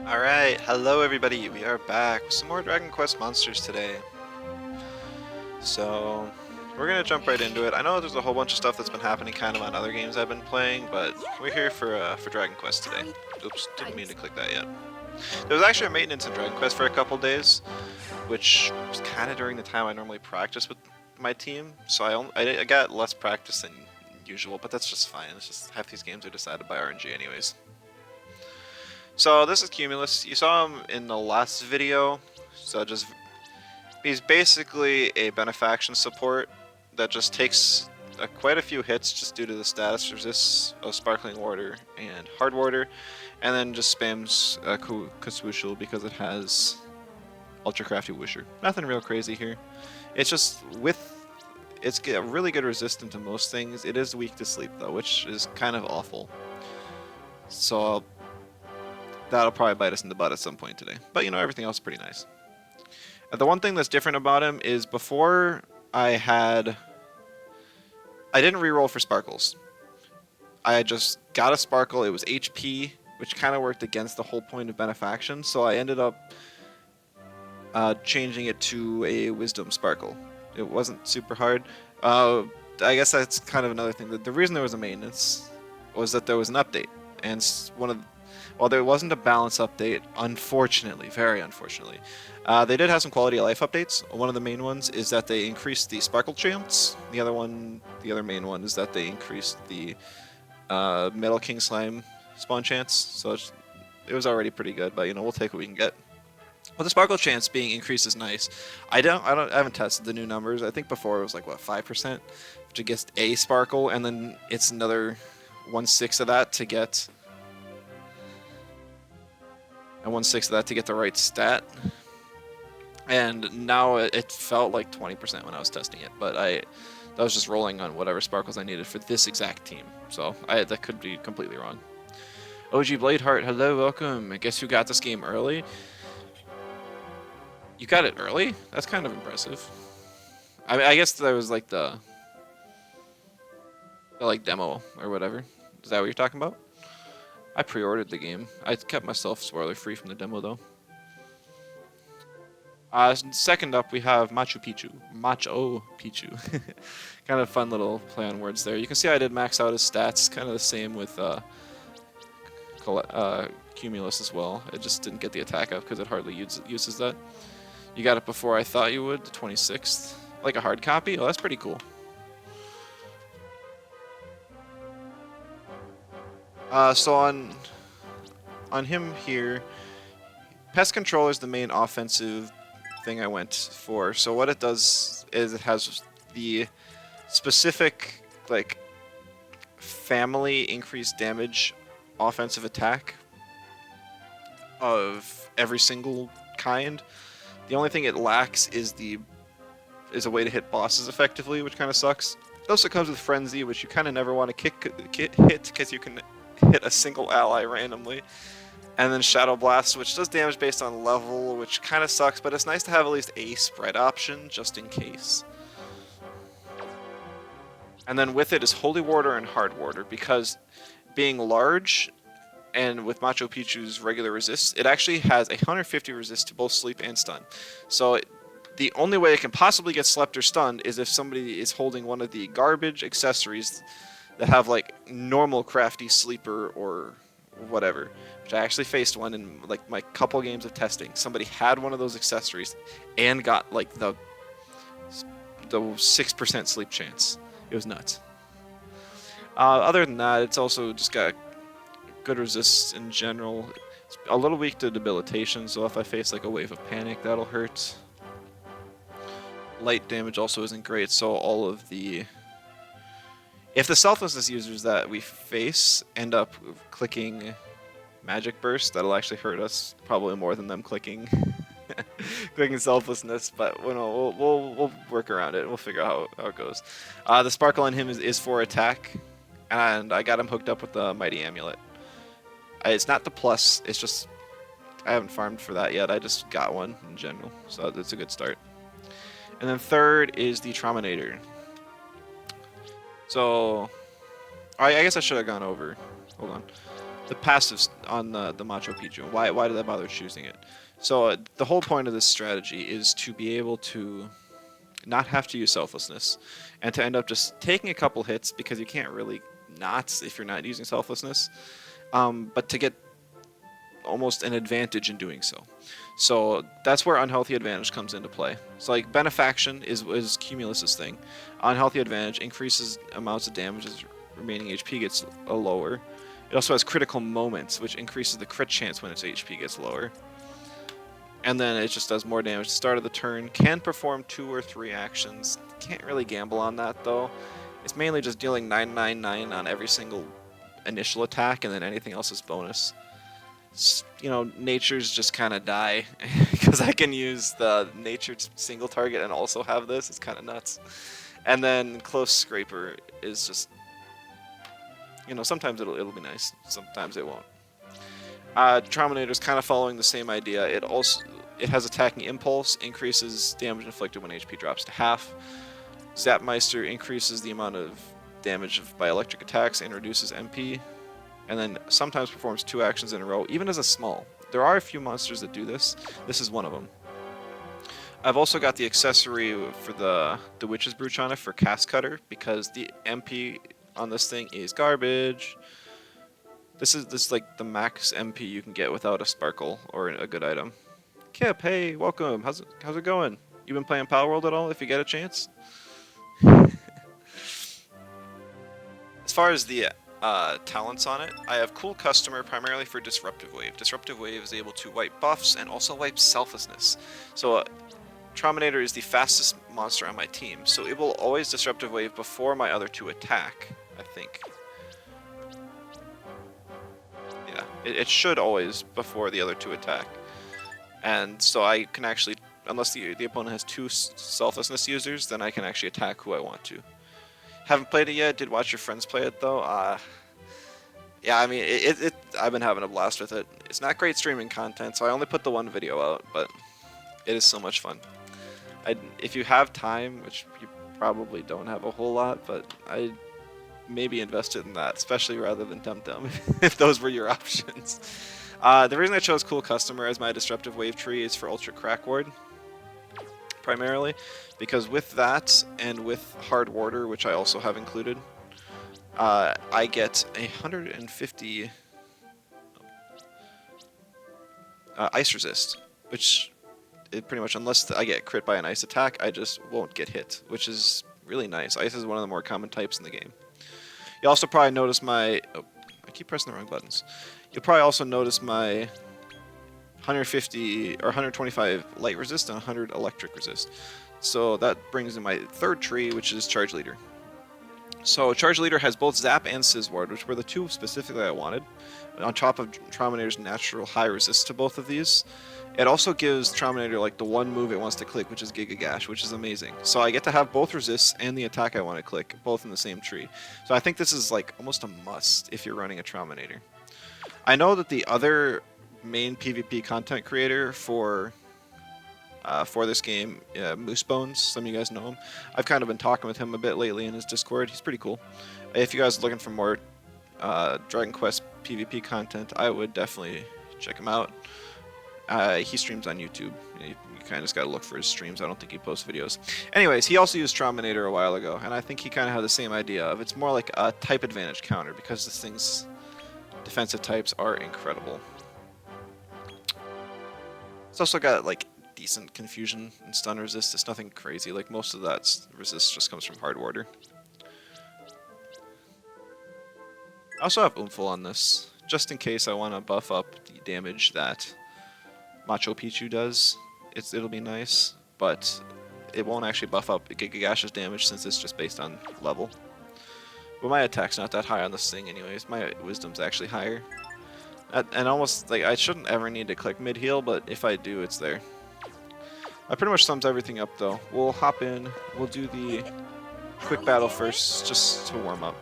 Alright, hello everybody, we are back with some more Dragon Quest monsters today. So, we're gonna jump right into it. I know there's a whole bunch of stuff that's been happening kind of on other games I've been playing, but we're here for Dragon Quest today. Oops, didn't mean to click that yet. There was actually a maintenance in Dragon Quest for a couple days, which was kind of during the time I normally practice with my team, so I got less practice than usual, but that's just fine. It's just half these games are decided by RNG anyways. So this is Cumulus. You saw him in the last video. So he's basically a benefaction support that just takes quite a few hits just due to the status resists of Sparkling Water and Hard Water, and then just spams Kaswooshel because it has Ultra Crafty Whoosher. Nothing real crazy here. It's just it's a really good resistant to most things. It is weak to sleep though, which is kind of awful. So that'll probably bite us in the butt at some point today. But you know, everything else is pretty nice. The one thing that's different about him is before I didn't reroll for sparkles. I just got a sparkle. It was HP, which kind of worked against the whole point of benefaction. So I ended up changing it to a wisdom sparkle. It wasn't super hard. I guess that's kind of another thing. The reason there was a maintenance was that there was an update, and while there wasn't a balance update, unfortunately, very unfortunately, they did have some quality of life updates. One of the main ones is that they increased the sparkle chance. The other main one is that they increased the Metal King Slime spawn chance. So it was already pretty good, but you know, we'll take what we can get. Well, the sparkle chance being increased is nice. I haven't tested the new numbers. I think before it was like what 5% to get a sparkle, and then it's another 1/6 of that to get. And 1/6 of that to get the right stat. And now it felt like 20% when I was testing it, but that was just rolling on whatever sparkles I needed for this exact team. So that could be completely wrong. OG Bladeheart, hello, welcome. I guess you got this game early. You got it early? That's kind of impressive. I mean, I guess there was like the like demo or whatever. Is that what you're talking about? I pre-ordered the game. I kept myself spoiler free from the demo though. Second up, we have Macho Pichu. Macho Pichu. Kind of fun little play on words there. You can see I did max out his stats. Kind of the same with Cumulus as well. It just didn't get the attack up because it hardly uses that. You got it before I thought you would, the 26th. Like a hard copy? Oh, that's pretty cool. So on him here, Pest Control is the main offensive thing I went for. So what it does is it has the specific like family increased damage offensive attack of every single kind. The only thing it lacks is a way to hit bosses effectively, which kind of sucks. It also comes with Frenzy, which you kind of never want to hit because you can hit a single ally randomly. And then Shadow Blast, which does damage based on level, which kind of sucks, but it's nice to have at least a spread option, just in case. And then with it is Holy Water and Hard Water, because being large, and with Macho Pichu's regular resist, it actually has 150 resist to both sleep and stun. So the only way it can possibly get slept or stunned is if somebody is holding one of the garbage accessories that have like normal crafty sleeper or whatever, which I actually faced one in like my couple games of testing. Somebody had one of those accessories and got like the 6% sleep chance. It was nuts. Other than that, it's also just got good resist in general. It's a little weak to debilitation, so if I face like a wave of panic, that'll hurt. Light damage also isn't great, so if the Selflessness users that we face end up clicking Magic Burst, that'll actually hurt us probably more than them clicking Selflessness, but we'll work around it. We'll figure out how it goes. The Sparkle on him is for attack, and I got him hooked up with the Mighty Amulet. It's not the plus, it's just I haven't farmed for that yet. I just got one in general, so that's a good start. And then third is the Trauminator. So I guess I should have gone over. Hold on. the passives on the Macho Pichu. Why did I bother choosing it? So the whole point of this strategy is to be able to not have to use Selflessness, and to end up just taking a couple hits, because you can't really not if you're not using Selflessness, but to get almost an advantage in doing so. So that's where Unhealthy Advantage comes into play. So like Benefaction is Cumulus's thing. Unhealthy Advantage increases amounts of damage as remaining HP gets lower. It also has Critical Moments, which increases the crit chance when its HP gets lower. And then it just does more damage at the start of the turn. Can perform 2 or 3 actions. Can't really gamble on that though. It's mainly just dealing 999 on every single initial attack, and then anything else is bonus. You know, natures just kind of die because I can use the natured single target and also have this. It's kind of nuts. And then Close Scraper is just, you know, sometimes it'll be nice, sometimes it won't. Trauminator is kind of following the same idea. It has Attacking Impulse, increases damage inflicted when HP drops to half. Zapmeister increases the amount of damage by electric attacks and reduces MP. And then sometimes performs 2 actions in a row, even as a small. There are a few monsters that do this. This is one of them. I've also got the accessory for the Witch's Brooch on it for Cast Cutter, because the MP on this thing is garbage. This is like the max MP you can get without a sparkle or a good item. Kip, hey, welcome. How's it going? You been playing Power World at all? If you get a chance. As far as the talents on it, I have Cool Customer primarily for Disruptive Wave. Disruptive Wave is able to wipe buffs and also wipe Selflessness. So Trauminator is the fastest monster on my team, so it will always Disruptive Wave before my other 2 attack, I think. Yeah, it should always before the other 2 attack. And so I can actually, unless the opponent has 2 Selflessness users, then I can actually attack who I want to. Haven't played it yet, did watch your friends play it though. Yeah, I mean, I've been having a blast with it. It's not great streaming content, so I only put the 1 video out, but it is so much fun. If you have time, which you probably don't have a whole lot, but I'd maybe invest it in that, especially rather than Dum Dum, if those were your options. The reason I chose Cool Customer as my Disruptive Wave tree is for Ultra Crack Ward, primarily, because with that and with Hard Warder, which I also have included, I get 150 ice resist, which it pretty much, unless I get crit by an ice attack, I just won't get hit, which is really nice. Ice is one of the more common types in the game. You also probably notice my... Oh, I keep pressing the wrong buttons. You'll probably also notice my 150 or 125 light resist and 100 electric resist. So that brings in my 3rd tree, which is Charge Leader. So Charge Leader has both Zap and Sizzward, which were the 2 specifically I wanted. On top of Trauminator's natural high resist to both of these, it also gives Trauminator like the 1 move it wants to click, which is Giga Gash, which is amazing. So I get to have both resists and the attack I want to click, both in the same tree. So I think this is like almost a must if you're running a Trauminator. I know that the other main PvP content creator for this game, Moosebones, some of you guys know him. I've kind of been talking with him a bit lately in his Discord. He's pretty cool. If you guys are looking for more Dragon Quest PvP content, I would definitely check him out. He streams on YouTube. You kind of just gotta look for his streams. I don't think he posts videos. Anyways, he also used Trauminator a while ago, and I think he kind of had the same idea of it's more like a type advantage counter, because this thing's defensive types are incredible. It's also got like decent confusion and stun resist. It's nothing crazy. Like most of that resist just comes from Hard Warder. I also have Oomphle on this, just in case I want to buff up the damage that Macho Pichu does. It'll be nice, but it won't actually buff up Giga Gash's damage since it's just based on level. But my attack's not that high on this thing anyways. My wisdom's actually higher. And almost, like, I shouldn't ever need to click mid-heal, but if I do, it's there. That pretty much sums everything up, though. We'll hop in, we'll do the quick battle first, just to warm up.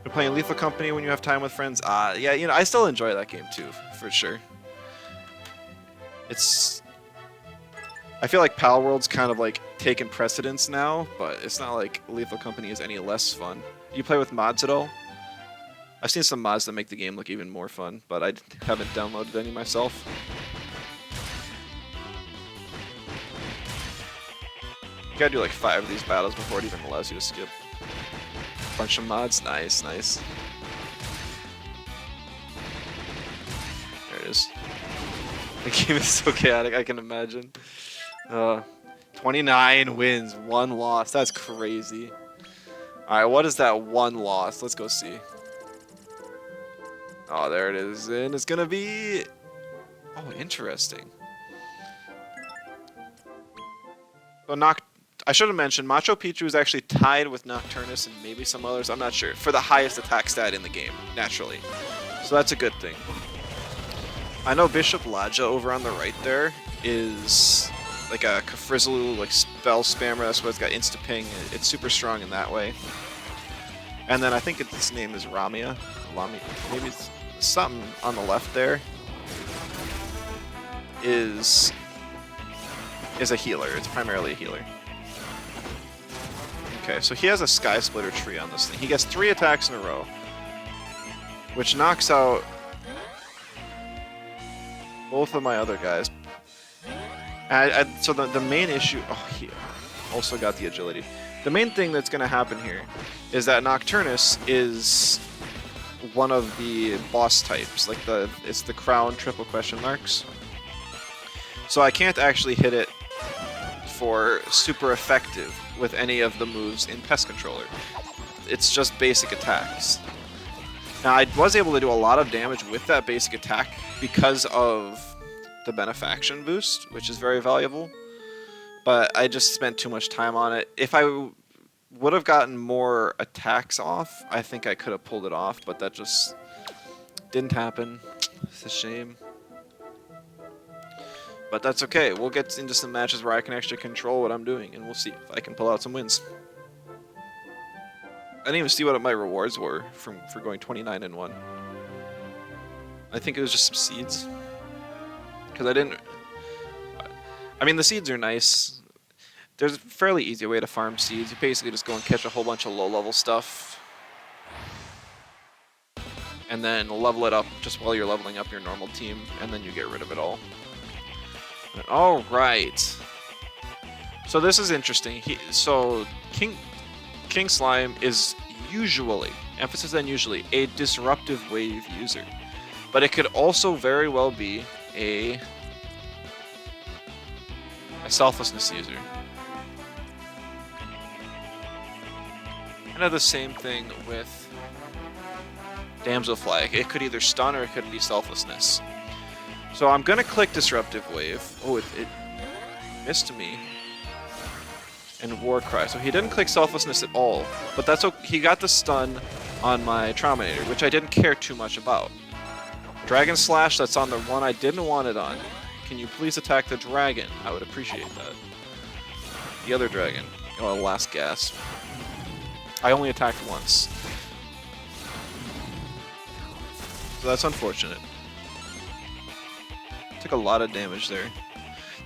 You're playing Lethal Company when you have time with friends? Yeah, you know, I still enjoy that game, too, for sure. I feel like Pal World's kind of, like, taken precedence now, but it's not like Lethal Company is any less fun. You play with mods at all? I've seen some mods that make the game look even more fun, but I haven't downloaded any myself. You gotta do like 5 of these battles before it even allows you to skip. Bunch of mods, nice, nice. There it is. The game is so chaotic, I can imagine. 29 wins, 1 loss, that's crazy. Alright, what is that 1 loss? Let's go see. Oh, there it is, and it's gonna be... Oh, interesting. So I should have mentioned, Macho Pichu is actually tied with Nocturnus and maybe some others, I'm not sure, for the highest attack stat in the game, naturally. So that's a good thing. I know Bishop Laja over on the right there is like a Kafrizlu, like spell spammer, that's why it's got insta-ping, it's super strong in that way. And then I think its name is Ramia. Maybe it's something on the left there is a healer. It's primarily a healer. Okay, so he has a Sky Splitter tree on this thing. He gets 3 attacks in a row, which knocks out both of my other guys. So the main issue... Oh, he also got the agility. The main thing that's going to happen here is that Nocturnus is one of the boss types. Like it's the crown triple question marks. So I can't actually hit it for super effective with any of the moves in Pest Controller. It's just basic attacks. Now I was able to do a lot of damage with that basic attack because of the benefaction boost, which is very valuable. But I just spent too much time on it. If I would have gotten more attacks off, I think I could have pulled it off, but that just didn't happen. It's a shame. But that's okay. We'll get into some matches where I can actually control what I'm doing, and we'll see if I can pull out some wins. I didn't even see what my rewards were for going 29-1. I think it was just some seeds. Because I didn't... I mean, the seeds are nice. There's a fairly easy way to farm seeds. You basically just go and catch a whole bunch of low-level stuff. And then level it up just while you're leveling up your normal team, and then you get rid of it all. Alright. So this is interesting. So King Slime is usually, emphasis on usually, a disruptive wave user. But it could also very well be a selflessness user. Kind of the same thing with Damselfly. It could either stun or it could be selflessness. So I'm gonna click Disruptive Wave. Oh, it missed me. And Warcry. So he didn't click Selflessness at all. But that's okay. He got the stun on my Trauminator, which I didn't care too much about. Dragon Slash, that's on the one I didn't want it on. Can you please attack the dragon? I would appreciate that. The other dragon. Oh, last gasp. I only attacked once. So that's unfortunate. Took a lot of damage there.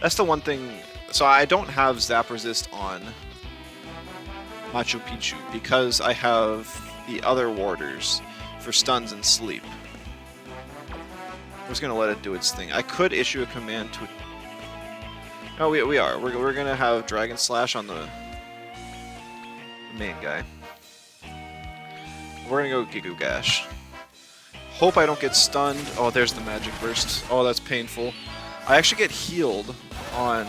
That's the one thing. So I don't have Zap Resist on Macho Pichu because I have the other warders for stuns and sleep. I'm just gonna let it do its thing. I could issue a command to... No, we are. We're gonna have Dragon Slash on the main guy. We're gonna go Giga Gash. Hope I don't get stunned. Oh, there's the Magic Burst. Oh, that's painful. I actually get healed on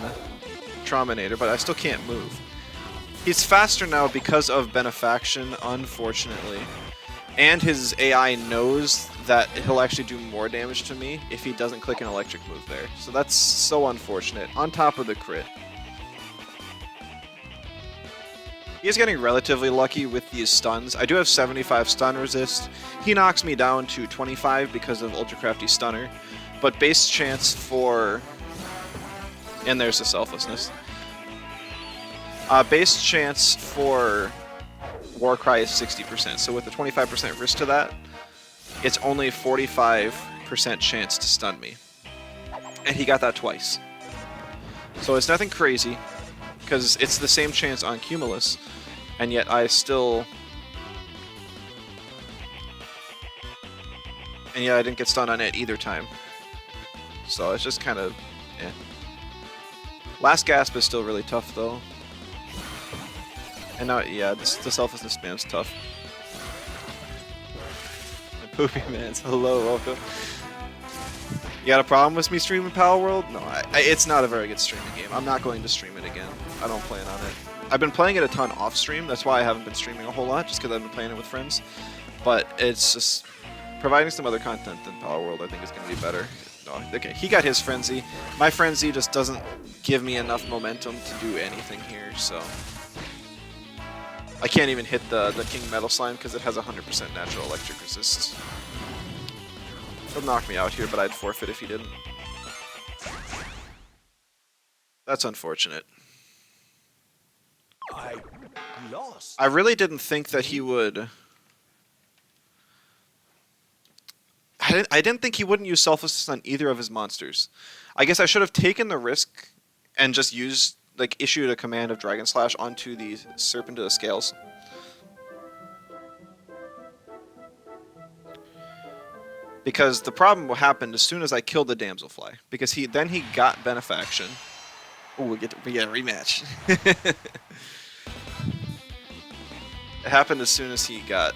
Trauminator, but I still can't move. He's faster now because of Benefaction, unfortunately. And his AI knows that he'll actually do more damage to me if he doesn't click an electric move there. So that's so unfortunate. On top of the crit. He's getting relatively lucky with these stuns. I do have 75 stun resist. He knocks me down to 25 because of Ultra Crafty Stunner. But base chance for... And there's the Selflessness. Base chance for Warcry is 60%. So with the 25% risk to that, it's only 45% chance to stun me. And he got that twice. So it's nothing crazy, because it's the same chance on Cumulus, and yet I still And yeah, I didn't get stunned on it either time. So it's just kind of, eh. Last gasp is still really tough though. And now, yeah, the selflessness spam's tough. And Poopy Man's hello, welcome. You got a problem with me streaming Power World? No, it's not a very good streaming game. I'm not going to stream it again. I don't plan on it. I've been playing it a ton off stream. That's why I haven't been streaming a whole lot, just because I've been playing it with friends. But it's just providing some other content than Power World. I think is going to be better. No, okay, he got his frenzy. My frenzy just doesn't give me enough momentum to do anything here, so I can't even hit the King Metal Slime because it has 100% natural electric resist. He'll knock me out here, but I'd forfeit if he didn't. That's unfortunate. I lost. I really didn't think that he would. I didn't think he wouldn't use Selflessness on either of his monsters. I guess I should have taken the risk and just used, like, issued a command of Dragon Slash onto the Serpent of the Scales. Because the problem happened as soon as I killed the Damselfly. Because then he got Benefaction. Oh, we get a rematch. It happened as soon as he got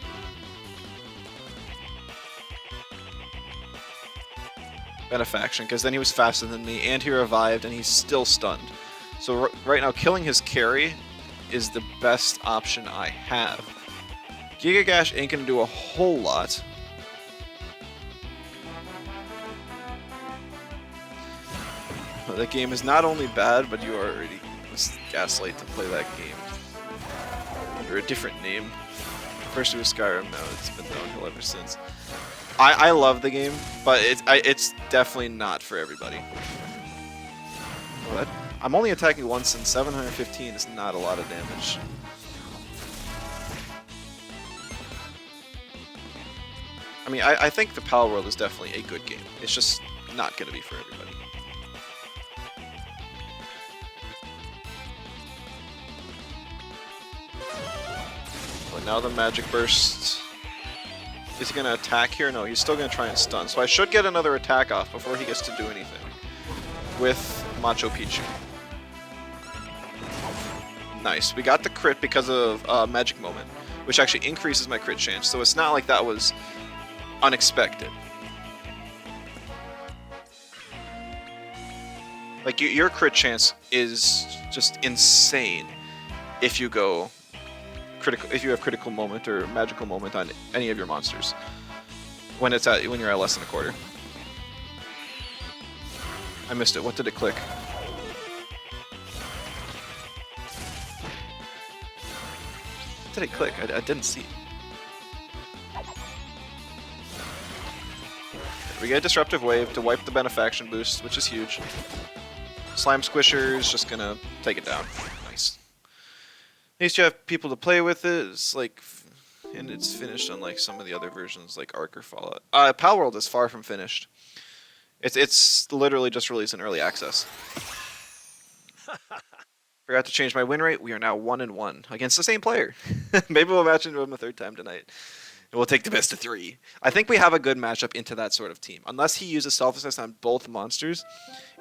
Benefaction, because then he was faster than me, and he revived, and he's still stunned. So right now, killing his carry is the best option I have. Giga Gash ain't gonna do a whole lot. That game is not only bad, but you are already gaslight to play that game under a different name. First it was Skyrim, now it's been downhill ever since. I love the game, but it's definitely not for everybody. Well, I'm only attacking once, and 715 is not a lot of damage. I mean, I think the Power World is definitely a good game. It's just not going to be for everybody. Now the Magic Burst. Is he going to attack here? No, he's still going to try and stun. So I should get another attack off before he gets to do anything with Macho Pichu. Nice. We got the crit because of Magic Moment, which actually increases my crit chance. So it's not like that was unexpected. Like, your crit chance is just insane if you go... if you have critical moment or magical moment on any of your monsters when you're at less than a quarter. I missed it. What did it click? What did it click? I didn't see it. We get a Disruptive Wave to wipe the Benefaction boost, which is huge. Slime Squisher is just gonna take it down. Nice. At least you have people to play with it. It's like, and it's finished unlike some of the other versions like Ark or Fallout. Pal World is far from finished. It's literally just released in early access. Forgot to change my win rate. We are now 1-1 against the same player. Maybe we'll match into him a third time tonight. And we'll take the best of 3. I think we have a good matchup into that sort of team. Unless he uses Selflessness on both monsters,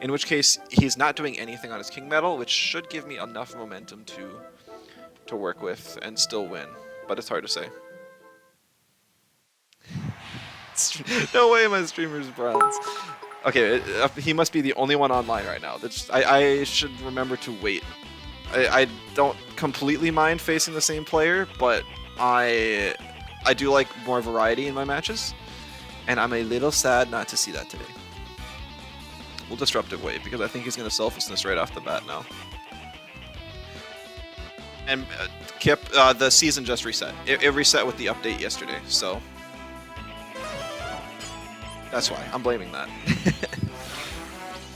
in which case he's not doing anything on his King Metal, which should give me enough momentum to work with and still win, but it's hard to say. No way my streamer's bronze. Okay, he must be the only one online right now. I should remember to wait. I don't completely mind facing the same player, but I do like more variety in my matches, and I'm a little sad not to see that today. We'll Disruptive Wave, because I think he's going to Selflessness right off the bat now. And Kip, the season just reset. It reset with the update yesterday, so that's why. I'm blaming that.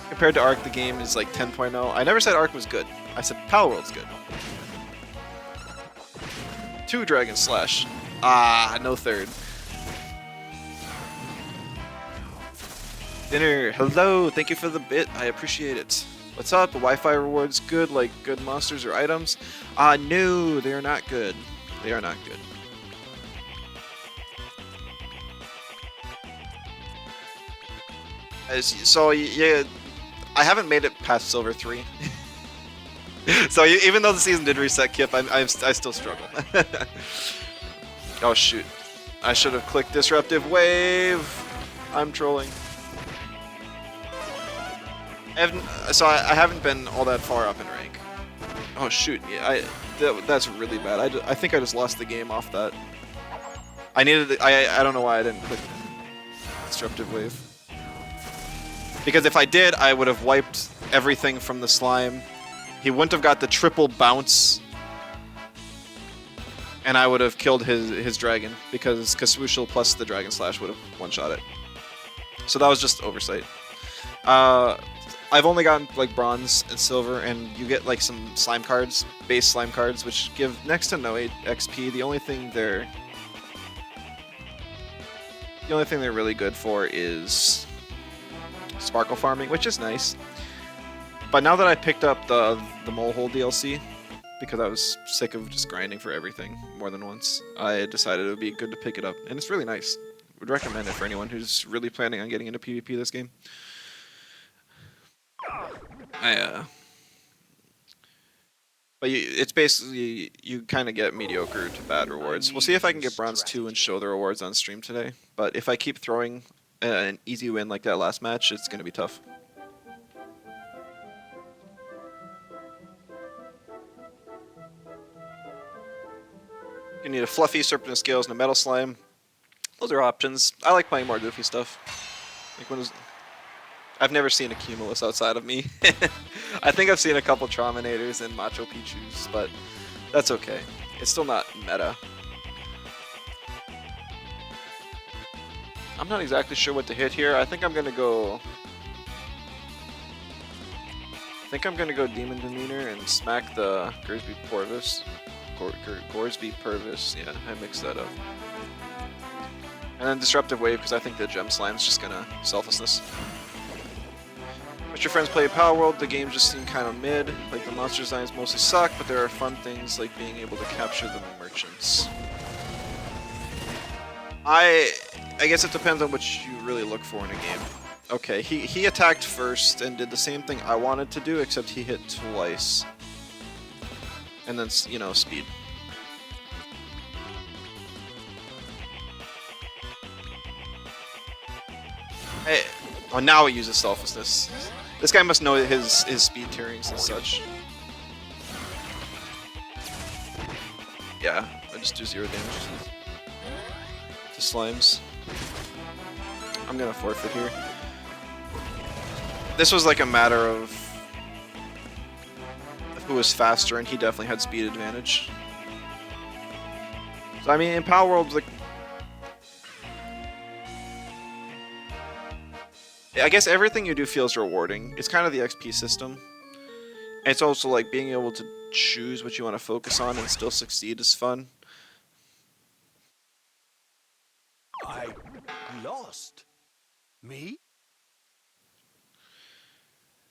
Compared to Ark, the game is like 10.0. I never said Ark was good. I said Power World's good. 2 Dragon Slash. Ah, no third. Dinner, hello, thank you for the bit. I appreciate it. What's up? Wi-Fi rewards good, like good monsters or items? No, they are not good. They are not good. So yeah, I haven't made it past Silver 3. So even though the season did reset Kip, I still struggle. Oh shoot. I should have clicked Disruptive Wave. I'm trolling. I haven't been all that far up in rank. Oh shoot, yeah, that's really bad. I think I just lost the game off that. I needed, I don't know why I didn't click Disruptive Wave. Because if I did, I would have wiped everything from the slime. He wouldn't have got the triple bounce. And I would have killed his dragon, because Swooshel plus the Dragon Slash would have one-shot it. So that was just oversight. I've only gotten like bronze and silver, and you get like some slime cards, base slime cards, which give next to no XP. The only thing they're really good for is sparkle farming, which is nice. But now that I picked up the Molehole DLC, because I was sick of just grinding for everything more than once, I decided it would be good to pick it up, and it's really nice. Would recommend it for anyone who's really planning on getting into PvP this game. But it's basically, you kind of get mediocre to bad rewards. We'll see if I can get bronze 2 and show the rewards on stream today. But if I keep throwing an easy win like that last match, it's going to be tough. You need a Fluffy, Serpent of Scales, and a Metal Slime. Those are options. I like playing more goofy stuff. Like I've never seen a Cumulus outside of me. I think I've seen a couple Trauminators and Macho Pichus, but that's okay. It's still not meta. I'm not exactly sure what to hit here. I think I'm gonna go Demon Demeanor and smack the Gorsby Purvis. Gorsby Purvis. Yeah, I mixed that up. And then Disruptive Wave, because I think the Gem Slime's just gonna Selflessness. But your friends play Power World, the game just seemed kind of mid. Like, the monster designs mostly suck, but there are fun things like being able to capture the merchants. I guess it depends on what you really look for in a game. Okay, he attacked first and did the same thing I wanted to do, except he hit twice. And then, you know, speed. Hey, oh, now it uses Selflessness. This guy must know his speed tierings and such. Yeah, I just do 0 damage to slimes. I'm gonna forfeit here. This was like a matter of who was faster, and he definitely had speed advantage. So I mean, in Power World, like, I guess everything you do feels rewarding. It's kind of the XP system. And it's also like being able to choose what you want to focus on and still succeed is fun. I lost. Me?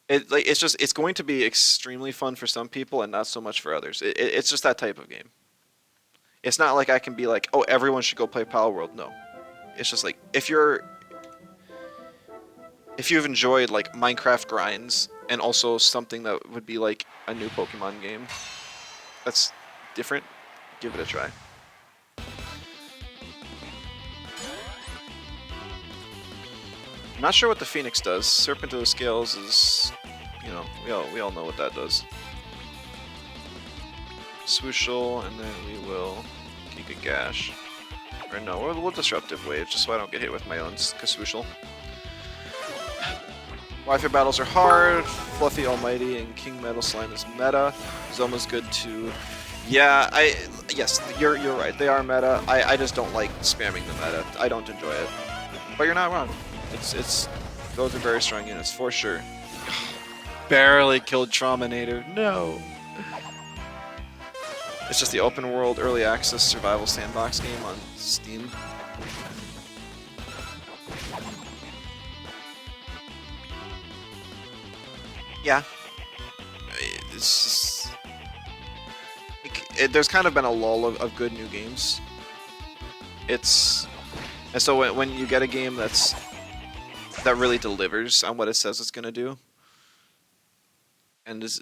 It's going to be extremely fun for some people and not so much for others. It's just that type of game. It's not like I can be like, oh, everyone should go play Power World. No. It's just like, if you've enjoyed like Minecraft grinds and also something that would be like a new Pokemon game that's different, give it a try. I'm not sure what the Phoenix does. Serpent of the Scales is, you know, we all know what that does. Swooshel, and then we will Giga Gash. Or no, we'll Disruptive Wave, just so I don't get hit with my own Swooshel. Wi-Fi battles are hard. Fluffy Almighty and King Metal Slime is meta. Zoma's good too. Yeah, yes, you're right. They are meta. I just don't like spamming the meta. I don't enjoy it. But you're not wrong. Those are very strong units for sure. Barely killed Trauminator. No. It's just the open world early access survival sandbox game on Steam. Yeah. It's just, there's kind of been a lull of good new games. And so when you get a game that that really delivers on what it says it's gonna do, and it's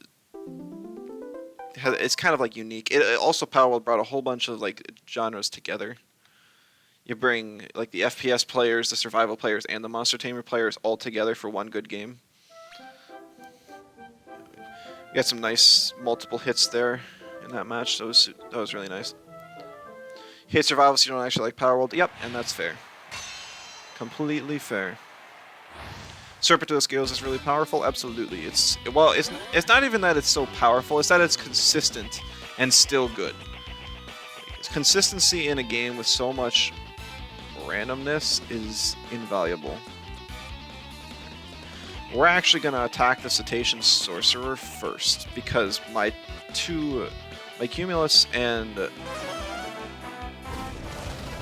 kind of like unique. It also Power brought a whole bunch of like genres together. You bring like the FPS players, the survival players, and the Monster Tamer players all together for one good game. You got some nice multiple hits there in that match. That was really nice. You hate survival, so you don't actually like Power World. Yep, and that's fair. Completely fair. Serpent to the Scales is really powerful. Absolutely, it's not even that it's so powerful. It's that it's consistent and still good. Consistency in a game with so much randomness is invaluable. We're actually going to attack the Cetacean Sorcerer first, because my Cumulus and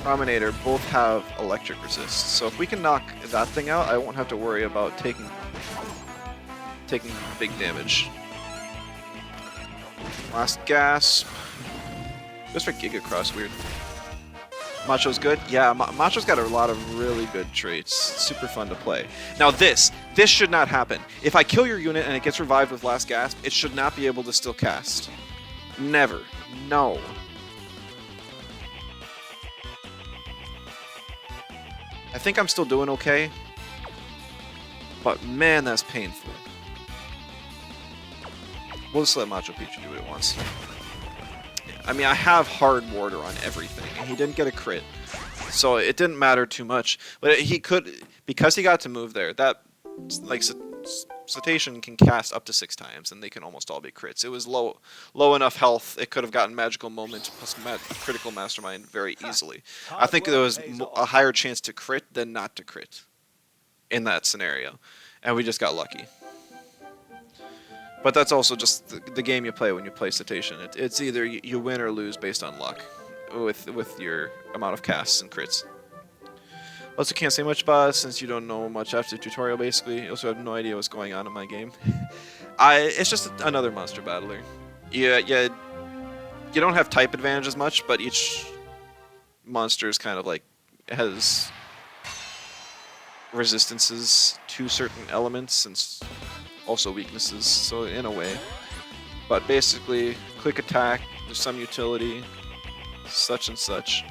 Trauminator both have electric resist. So if we can knock that thing out, I won't have to worry about taking big damage. Last Gasp. Goes for Giga Cross, weird. Macho's good? Yeah, Macho's got a lot of really good traits. Super fun to play. Now this should not happen. If I kill your unit and it gets revived with Last Gasp, it should not be able to still cast. Never. No. I think I'm still doing okay. But man, that's painful. We'll just let Macho Pichu do what it wants. I mean, I have Hard Warder on everything, and he didn't get a crit, so it didn't matter too much. But he could, because he got to move there, that, like, Cetacean can cast up to 6 times, and they can almost all be crits. It was low enough health, it could have gotten Magical Moment plus Critical Mastermind very easily. I think there was a higher chance to crit than not to crit in that scenario, and we just got lucky. But that's also just the game you play when you play Cetacean. It's either you win or lose based on luck with your amount of casts and crits. Also can't say much about it since you don't know much after the tutorial, basically. You also have no idea what's going on in my game. It's just another monster battler. You don't have type advantage as much, but each monster is kind of like has resistances to certain elements and also weaknesses, so in a way. But basically, quick attack, there's some utility, such and such.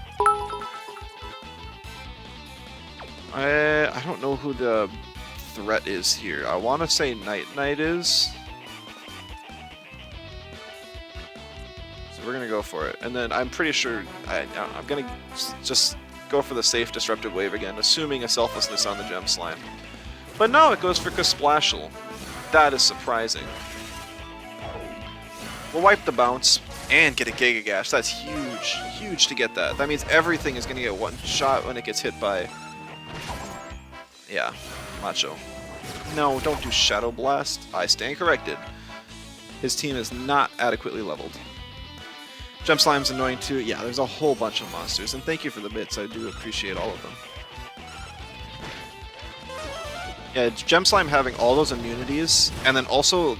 I don't know who the threat is here. I want to say Night is. So we're going to go for it. And then I'm pretty sure I'm going to just go for the safe Disruptive Wave again, assuming a Selflessness on the Gem Slime. But no, it goes for Kasplashel. That is surprising. We'll wipe the bounce and get a Giga Gash. That's huge. Huge to get that. That means everything is going to get one shot when it gets hit by... Yeah, Macho. No, don't do Shadow Blast. I stand corrected. His team is not adequately leveled. Gem Slime's annoying too. Yeah, there's a whole bunch of monsters. And thank you for the bits. I do appreciate all of them. Yeah, Gem Slime having all those immunities, and then also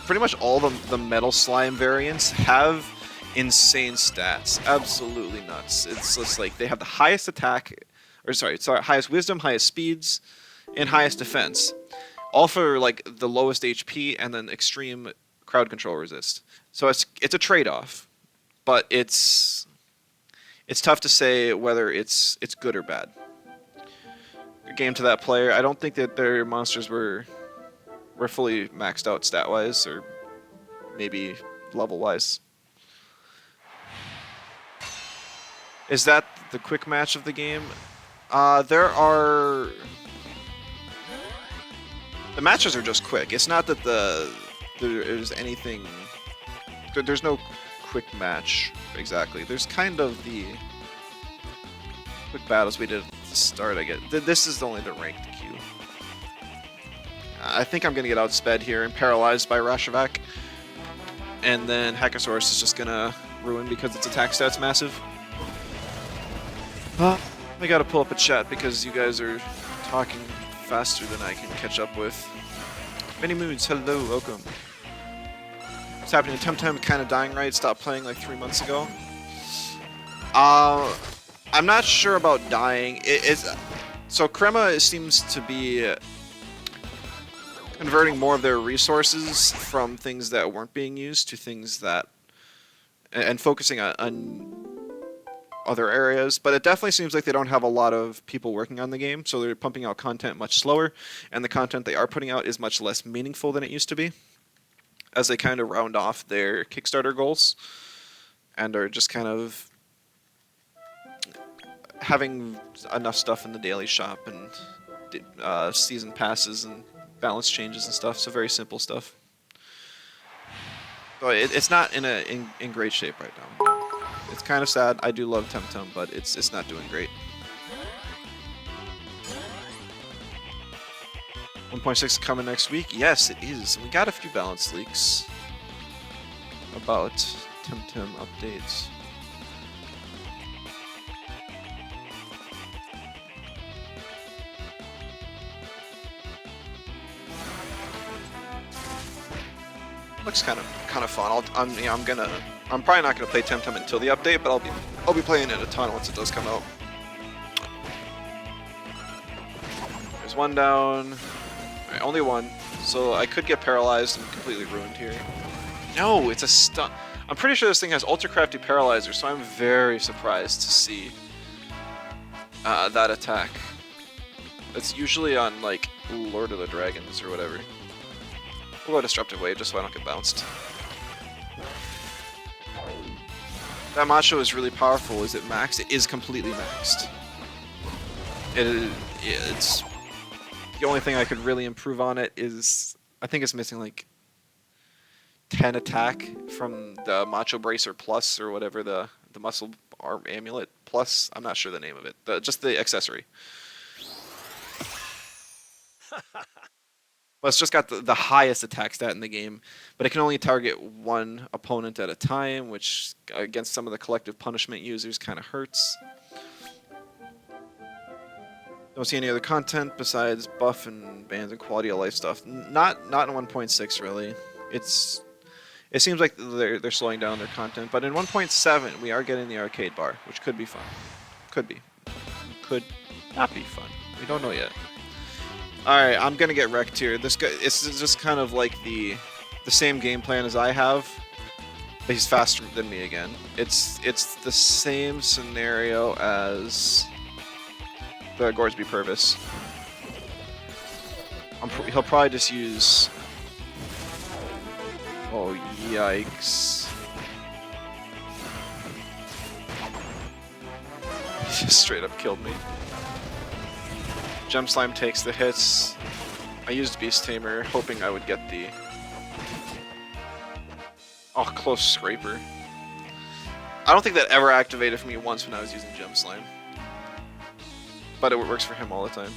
pretty much all the Metal Slime variants have insane stats. Absolutely nuts. It's just like they have the highest attack, or sorry, highest wisdom, highest speeds, and highest defense. All for like the lowest HP and then extreme crowd control resist. So it's a trade-off, but it's tough to say whether it's good or bad. Game to that player. I don't think that their monsters were fully maxed out stat-wise, or maybe level-wise. Is that the quick match of the game? The matches are just quick. It's not that there's anything... There's no quick match, exactly. There's kind of the quick battles we did at the start, I guess. This is only the ranked queue. I think I'm going to get outsped here and paralyzed by Rashavak. And then Hackosaurus is just going to ruin because its attack stat's massive. I got to pull up a chat because you guys are talking faster than I can catch up with. Many Moods, hello, welcome. What's happening? Temtem kind of dying, right? Stopped playing like 3 months ago. I'm not sure about dying. So Crema seems to be converting more of their resources from things that weren't being used to things that, and focusing on other areas. But it definitely seems like they don't have a lot of people working on the game, so they're pumping out content much slower, and the content they are putting out is much less meaningful than it used to be, as they kind of round off their Kickstarter goals and are just kind of having enough stuff in the daily shop and season passes and balance changes and stuff. So very simple stuff. So it's not in great shape right now. It's kind of sad. I do love Temtem, but it's not doing great. 1.6 is coming next week. Yes, it is. We got a few balance leaks about Temtem updates. Looks kind of fun. I'm probably not gonna play Temtem until the update, but I'll be playing it a ton once it does come out. There's one down. Alright, only one. So I could get paralyzed and completely ruined here. No, it's a stun. I'm pretty sure this thing has ultra crafty paralyzer, so I'm very surprised to see that attack. It's usually on like Lord of the Dragons or whatever. We'll go Disruptive Wave just so I don't get bounced. That Macho is really powerful. Is it maxed? It is completely maxed. It's the only thing I could really improve on it is I think it's missing like 10 attack from the Macho Bracer Plus or whatever the Muscle Arm Amulet Plus. I'm not sure the name of it. Just the accessory. Well, it's just got the highest attack stat in the game, but it can only target one opponent at a time, which against some of the collective punishment users kind of hurts. Don't see any other content besides buff and bans and quality of life stuff. Not in 1.6 really. It seems like they're slowing down their content, but in 1.7 we are getting the arcade bar, which could be fun. Could be. Could not be fun. We don't know yet. Alright, I'm gonna get wrecked here. This guy, it's just kind of like the same game plan as I have, but he's faster than me again. It's the same scenario as the Gorsby Purvis. He'll probably just use... Oh, yikes. He just straight up killed me. Gem Slime takes the hits. I used Beast Tamer, hoping I would get the... Oh, close scraper. I don't think that ever activated for me once when I was using Gem Slime. But it works for him all the time.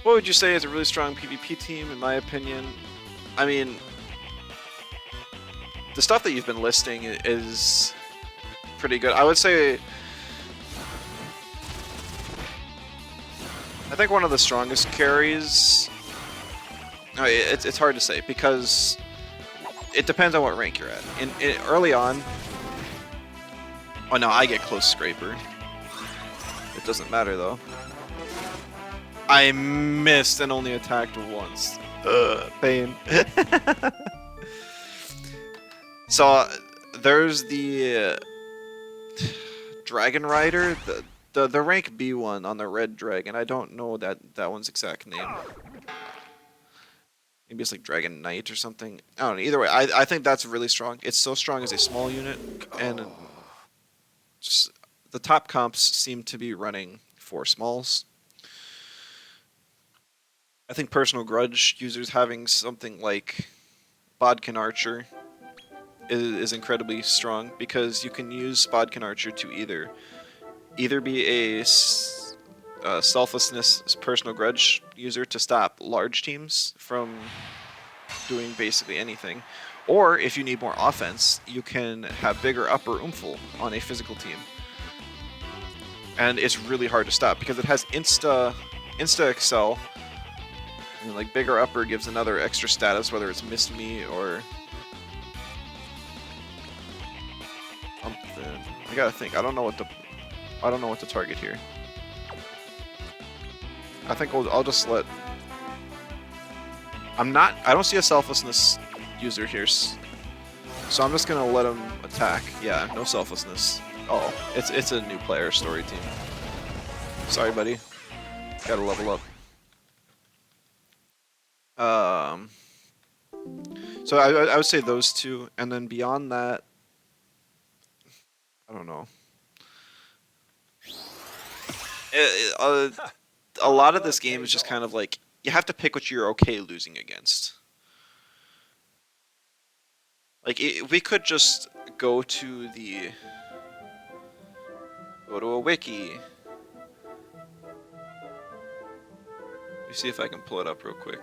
What would you say is a really strong PvP team, in my opinion? I mean... The stuff that you've been listing is pretty good. I would say... I think one of the strongest carries... No, it's hard to say, because it depends on what rank you're at. Early on... Oh no, I get close scraper. It doesn't matter though. I missed and only attacked once. Ugh, pain. So, there's the Dragon Rider, the rank B one on the Red Dragon. I don't know that one's exact name. Maybe it's like Dragon Knight or something. I don't know. Either way, I think that's really strong. It's so strong as a small unit, and just, the top comps seem to be running for smalls. I think Personal Grudge users having something like Bodkin Archer is incredibly strong, because you can use Bodkin Archer to either be a Selflessness Personal Grudge user to stop large teams from doing basically anything, or if you need more offense, you can have Bigger Upper Oomphel on a physical team. And it's really hard to stop because it has Insta Excel, and like Bigger Upper gives another extra status, whether it's Missed Me or something. I gotta think. I don't know what to target here. I think I'll just let I don't see a selflessness user here, so I'm just gonna let him attack. Yeah, no selflessness. Oh, it's a new player story team. Sorry, buddy. Gotta level up. So I would say those two, and then beyond that, I don't know. A lot of this game is just kind of like you have to pick what you're okay losing against. Like we could just go to a wiki. Let me see if I can pull it up real quick.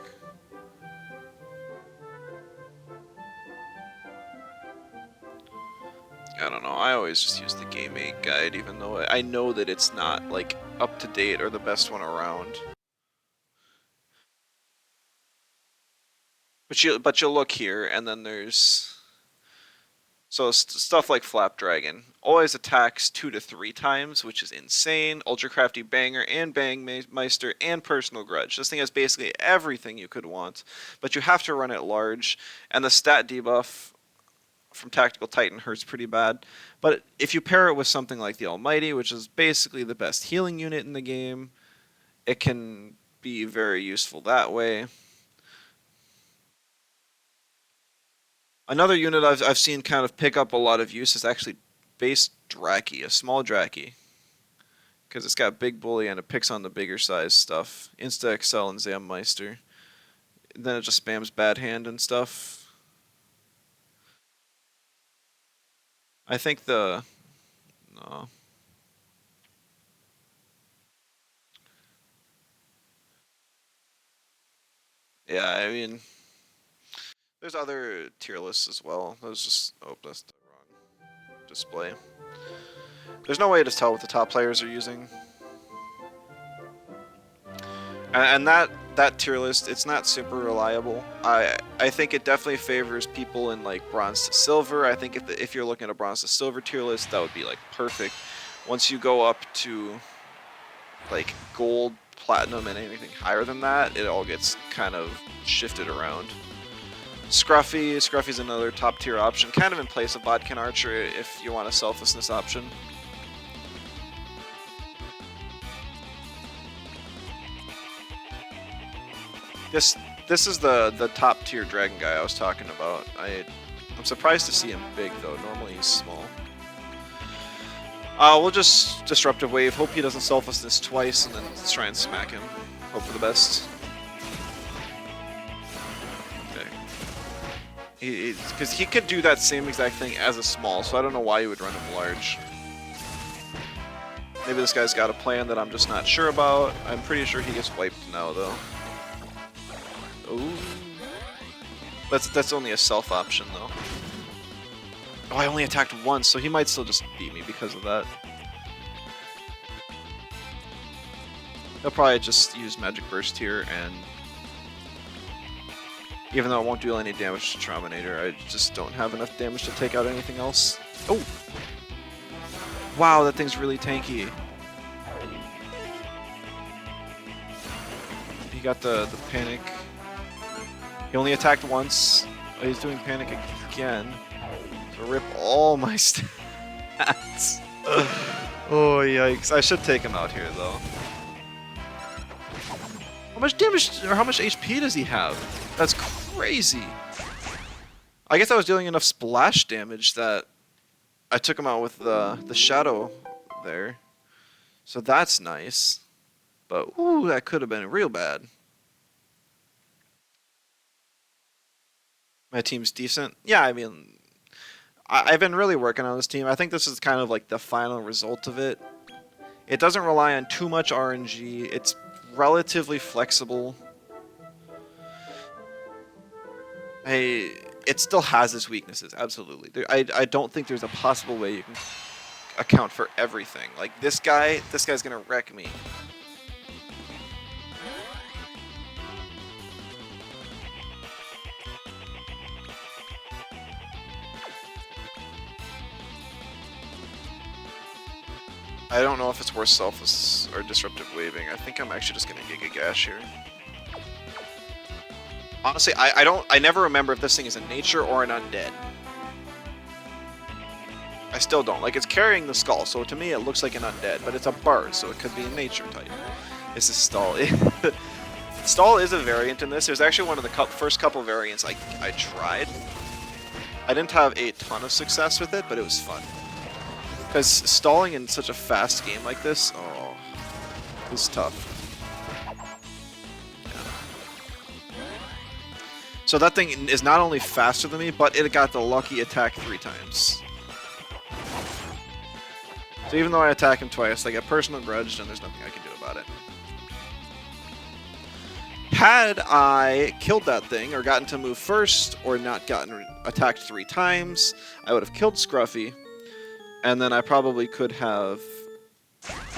I don't know. I always just use the Game 8 guide, even though I know that it's not like up to date or the best one around. But you'll look here, and then there's stuff like Flapdragon always attacks 2 to 3 times, which is insane. Ultra Crafty Banger and Bangmeister and Personal Grudge. This thing has basically everything you could want, but you have to run it large, and the stat debuff from Tactical Titan hurts pretty bad. But if you pair it with something like the Almighty, which is basically the best healing unit in the game, it can be very useful that way. Another unit I've seen kind of pick up a lot of use is actually base Draki, a small Draki. Because it's got big bully and it picks on the bigger size stuff. Insta Excel and Zammeister. And then it just spams Bad Hand and stuff. I think no. Yeah, I mean, there's other tier lists as well. Oh, that's the wrong display. There's no way to tell what the top players are using. And that tier list, it's not super reliable. I think it definitely favors people in like bronze to silver. I think if you're looking at a bronze to silver tier list, that would be like perfect. Once you go up to like gold, platinum, and anything higher than that, it all gets kind of shifted around. Scruffy's another top tier option, kind of in place of Bodkin Archer if you want a selflessness option. This is the top tier dragon guy I was talking about. I'm surprised to see him big though. Normally he's small. We'll just Disruptive Wave. Hope he doesn't selflessness twice, and then try and smack him. Hope for the best. Okay. Because he could do that same exact thing as a small, so I don't know why you would run him large. Maybe this guy's got a plan that I'm just not sure about. I'm pretty sure he gets wiped now though. Ooh. That's only a self option though. Oh, I only attacked once, so he might still just beat me because of that. He'll probably just use Magic Burst here, and even though it won't do any damage to Trauminator, I just don't have enough damage to take out anything else. Oh! Wow, that thing's really tanky. He got the panic. He only attacked once. Oh, he's doing panic again. So rip all my stats. Oh, yikes. I should take him out here, though. How much damage, or how much HP does he have? That's crazy. I guess I was dealing enough splash damage that I took him out with the shadow there. So that's nice. But, ooh, that could have been real bad. My team's decent. Yeah, I mean, I've been really working on this team. I think this is kind of like the final result of it. It doesn't rely on too much RNG. It's relatively flexible. It still has its weaknesses, absolutely. I don't think there's a possible way you can account for everything. Like this guy's gonna wreck me. I don't know if it's worth selfless or disruptive waving. I think I'm actually just gonna Giga Gash here. Honestly, I never remember if this thing is a nature or an undead. I still don't. Like, it's carrying the skull, so to me it looks like an undead, but it's a bird, so it could be a nature type. This is Stall. Stall is a variant in this. It was actually one of the first couple variants I tried. I didn't have a ton of success with it, but it was fun. Because stalling in such a fast game like this, oh, it's tough. So that thing is not only faster than me, but it got the lucky attack 3 times. So even though I attack him twice, I get personal grudged, and there's nothing I can do about it. Had I killed that thing, or gotten to move first, or not gotten attacked 3 times, I would have killed Scruffy, and then I probably could have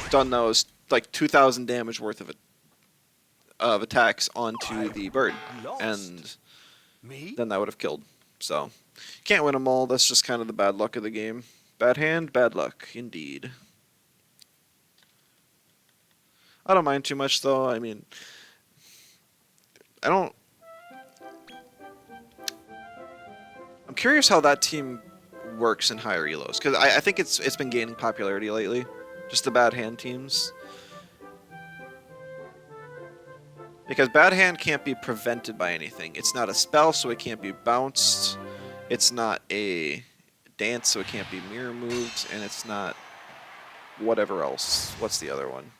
done those, like, 2,000 damage worth of attacks onto the bird, and then that would have killed. So, you can't win them all. That's just kind of the bad luck of the game. Bad hand, bad luck, indeed. I don't mind too much, though. I mean, I'm curious how that team works in higher elos, because I think it's been gaining popularity lately. Just the bad hand teams. Because bad hand can't be prevented by anything. It's not a spell, so it can't be bounced. It's not a dance, so it can't be mirror moved, and it's not whatever else. What's the other one?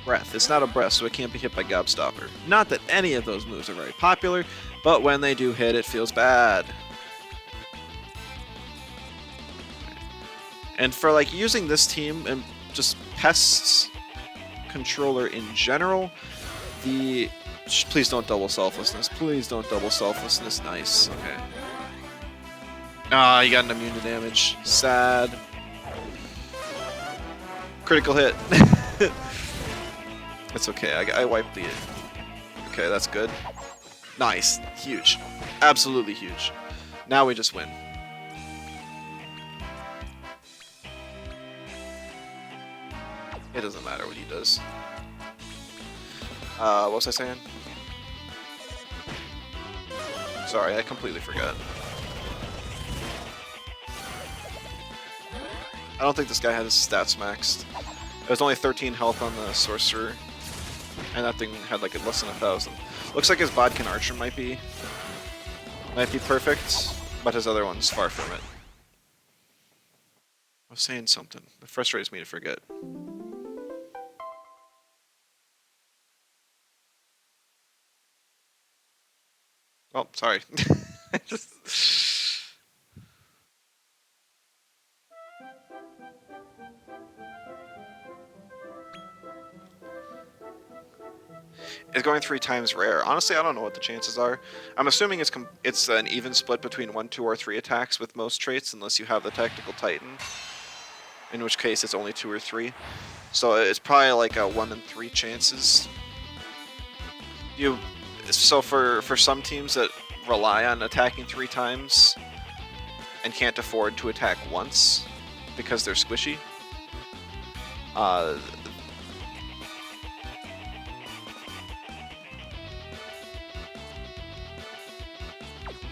Breath. It's not a breath, so it can't be hit by Gobstopper. Not that any of those moves are very popular, but when they do hit, it feels bad. And for like using this team and just pests controller in general, please don't double selflessness. Please don't double selflessness. Nice. Okay. Ah, you got an immune to damage. Sad. Critical hit. It's okay. I wiped the. Okay, that's good. Nice. Huge. Absolutely huge. Now we just win. It doesn't matter what he does. What was I saying? Sorry, I completely forgot. I don't think this guy had his stats maxed. It was only 13 health on the sorcerer, and that thing had like less than 1,000. Looks like his Bodkin Archer might be perfect, but his other one's far from it. I was saying something. It frustrates me to forget. Oh, sorry. It's going 3 times rare. Honestly, I don't know what the chances are. I'm assuming it's an even split between 1, 2, or 3 attacks with most traits, unless you have the Tactical Titan, in which case it's only 2 or 3. So it's probably like a 1 in 3 chances. So for some teams that rely on attacking 3 times and can't afford to attack once because they're squishy,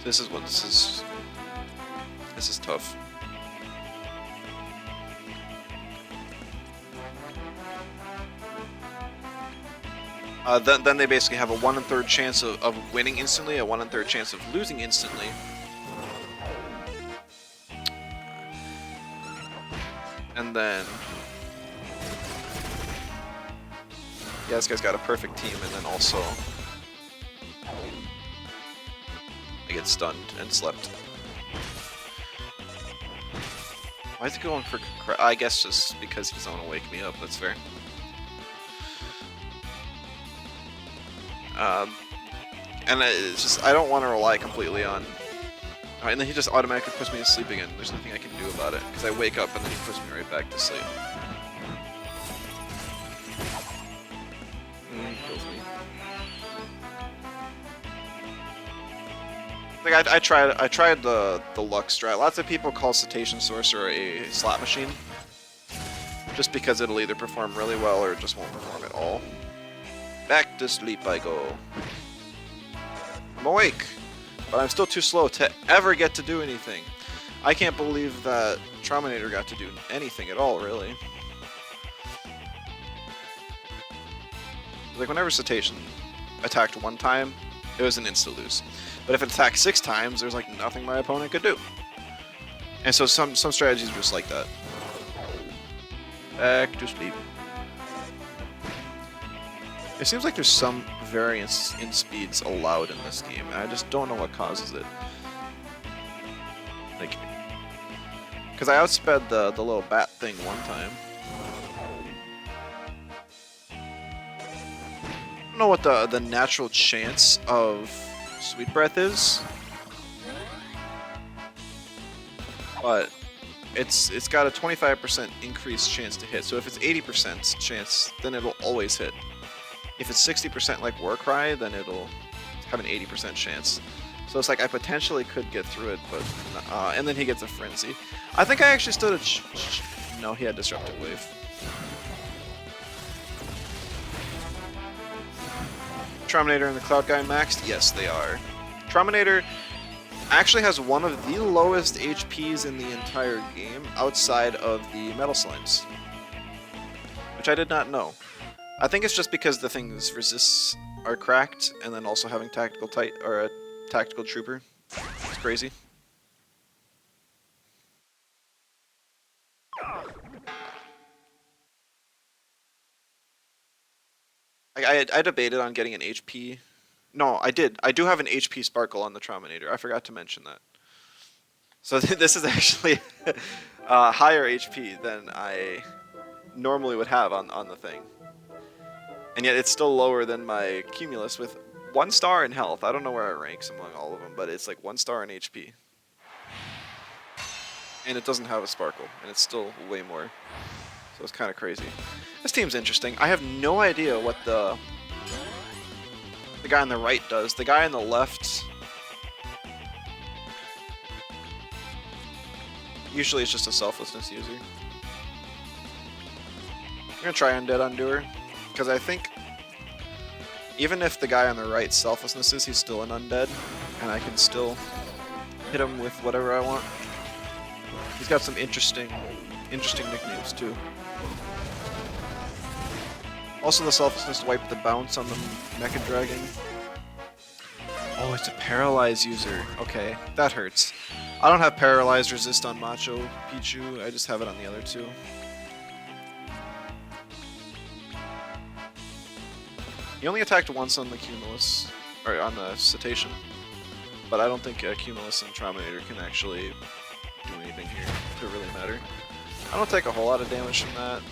this is tough. Then they basically have a 1 in 3 chance of winning instantly, a 1 in 3 chance of losing instantly. And then yeah, this guy's got a perfect team, and then also I get stunned and slept. Why is he going for... I guess just because he doesn't want to wake me up, that's fair. And it's just, I don't want to rely completely on... And then he just automatically puts me to sleep again. There's nothing I can do about it, because I wake up and then he puts me right back to sleep. Kills me. Like I tried the luck strat. Lots of people call Cetacean Sorcerer a slot machine, just because it'll either perform really well or it just won't perform at all. Back to sleep I go. I'm awake, but I'm still too slow to ever get to do anything. I can't believe that Trauminator got to do anything at all, really. Like, whenever Cetacean attacked one time, it was an insta-lose. But if it attacked 6 times, there's like nothing my opponent could do. And so some strategies are just like that. Back to sleep. It seems like there's some variance in speeds allowed in this game, and I just don't know what causes it. Like, because I outsped the little bat thing one time. I don't know what the natural chance of Sweet Breath is, but it's got a 25% increased chance to hit. So if it's 80% chance, then it'll always hit. If it's 60% like Warcry, then it'll have an 80% chance. So it's like I potentially could get through it, but and then he gets a Frenzy. I think I actually stood a no, he had Disruptive Wave. Trauminator and the Cloud Guy maxed? Yes, they are. Trauminator actually has one of the lowest HPs in the entire game outside of the Metal Slimes, which I did not know. I think it's just because the thing's resists are cracked, and then also having tactical or a tactical trooper. It's crazy. I debated on getting an HP. No, I did. I do have an HP Sparkle on the Trauminator. I forgot to mention that. So this is actually higher HP than I normally would have on the thing. And yet it's still lower than my Cumulus with 1 star in health. I don't know where it ranks among all of them, but it's like 1 star in HP. And it doesn't have a Sparkle, and it's still way more. So it's kind of crazy. This team's interesting. I have no idea what the guy on the right does. The guy on the left usually is just a Selflessness user. I'm gonna try Undead Undoer, because I think even if the guy on the right Selflessness is, he's still an Undead, and I can still hit him with whatever I want. He's got some interesting nicknames too. Also, the Selflessness wiped the bounce on the Mecha Dragon. Oh, it's a Paralyze user. Okay, that hurts. I don't have Paralyzed Resist on Macho Pichu, I just have it on the other two. He only attacked once on the Cumulus, or on the Cetacean, but I don't think Cumulus and Trauminator can actually do anything here to really matter. I don't take a whole lot of damage from that.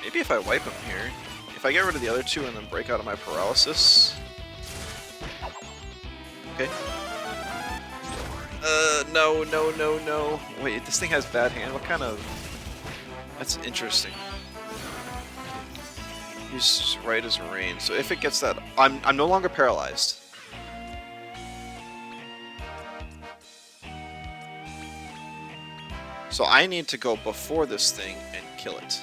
Maybe if I wipe him here, if I get rid of the other two and then break out of my paralysis. Okay. No. Wait, this thing has bad hand. What kind of? That's interesting. He's right as rain. So if it gets that, I'm no longer paralyzed. So I need to go before this thing and kill it.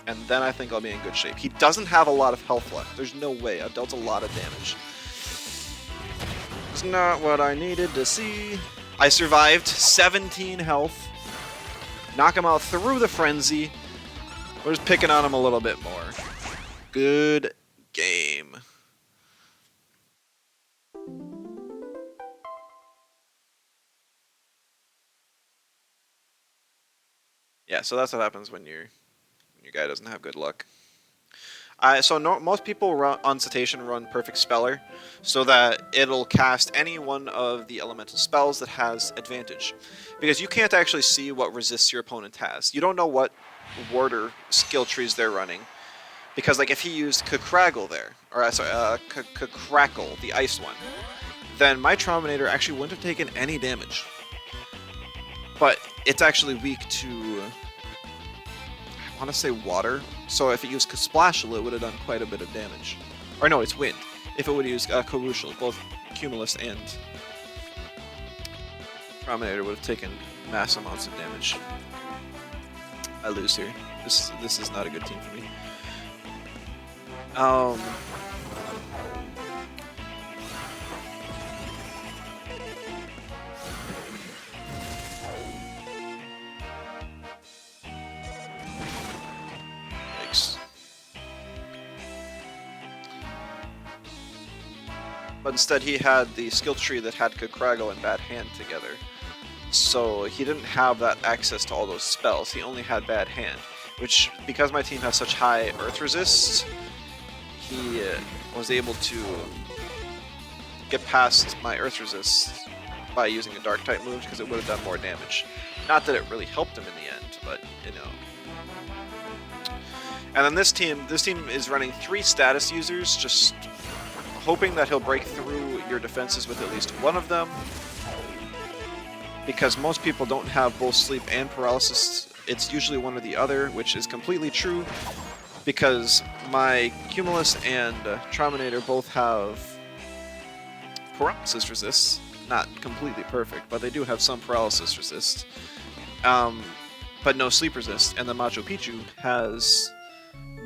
And then I think I'll be in good shape. He doesn't have a lot of health left. There's no way. I've dealt a lot of damage. It's not what I needed to see. I survived 17 health. Knock him out through the frenzy. We're just picking on him a little bit more. Good game. Yeah, so that's what happens when your guy doesn't have good luck. Most people on Cetacean run Perfect Speller, so that it'll cast any one of the elemental spells that has advantage. Because you can't actually see what resists your opponent has. You don't know what warder skill trees they're running. Because like if he used Kakraggle there, or sorry, Kakrackle, the ice one, then my Trauminator actually wouldn't have taken any damage. But it's actually weak to, I want to say water. So if it used Splashle, it would have done quite a bit of damage. Or no, it's wind. If it would have used Karushal, both Cumulus and Trauminator would have taken mass amounts of damage. I lose here. This is not a good team for me. but instead he had the skill tree that had Kakrago and Bad Hand together. So he didn't have that access to all those spells, he only had Bad Hand, which, because my team has such high Earth Resist, he was able to get past my Earth Resist by using a Dark type move, because it would have done more damage. Not that it really helped him in the end, but, you know. And then this team is running 3 status users, just hoping that he'll break through your defenses with at least one of them. Because most people don't have both sleep and paralysis, it's usually one or the other, which is completely true, because my Cumulus and Trauminator both have paralysis resist. Not completely perfect, but they do have some paralysis resist. But no sleep resist, and the Macho Pichu has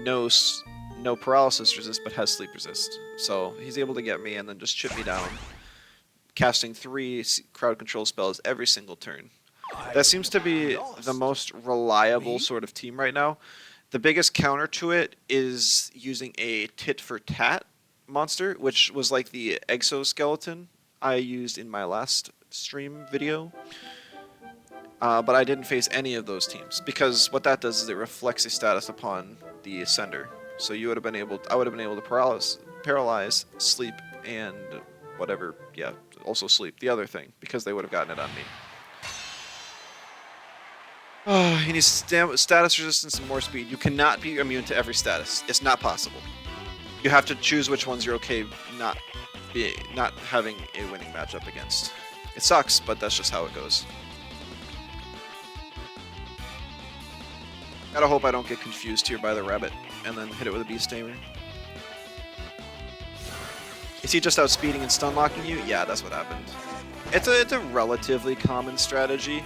no paralysis resist, but has sleep resist. So he's able to get me and then just chip me down, casting 3 crowd control spells every single turn. That seems to be the most reliable sort of team right now. The biggest counter to it is using a tit for tat monster, which was like the exoskeleton I used in my last stream video. But I didn't face any of those teams, because what that does is it reflects a status upon the sender. So you would have been able I would have been able to paralyze, sleep, and whatever, yeah, also sleep, the other thing, because they would have gotten it on me. He needs status resistance and more speed. You cannot be immune to every status. It's not possible. You have to choose which ones you're okay not having a winning matchup against. It sucks, but that's just how it goes. Gotta hope I don't get confused here by the rabbit and then hit it with a beast tamer. Is he just outspeeding and stun locking you? Yeah, that's what happened. It's a relatively common strategy.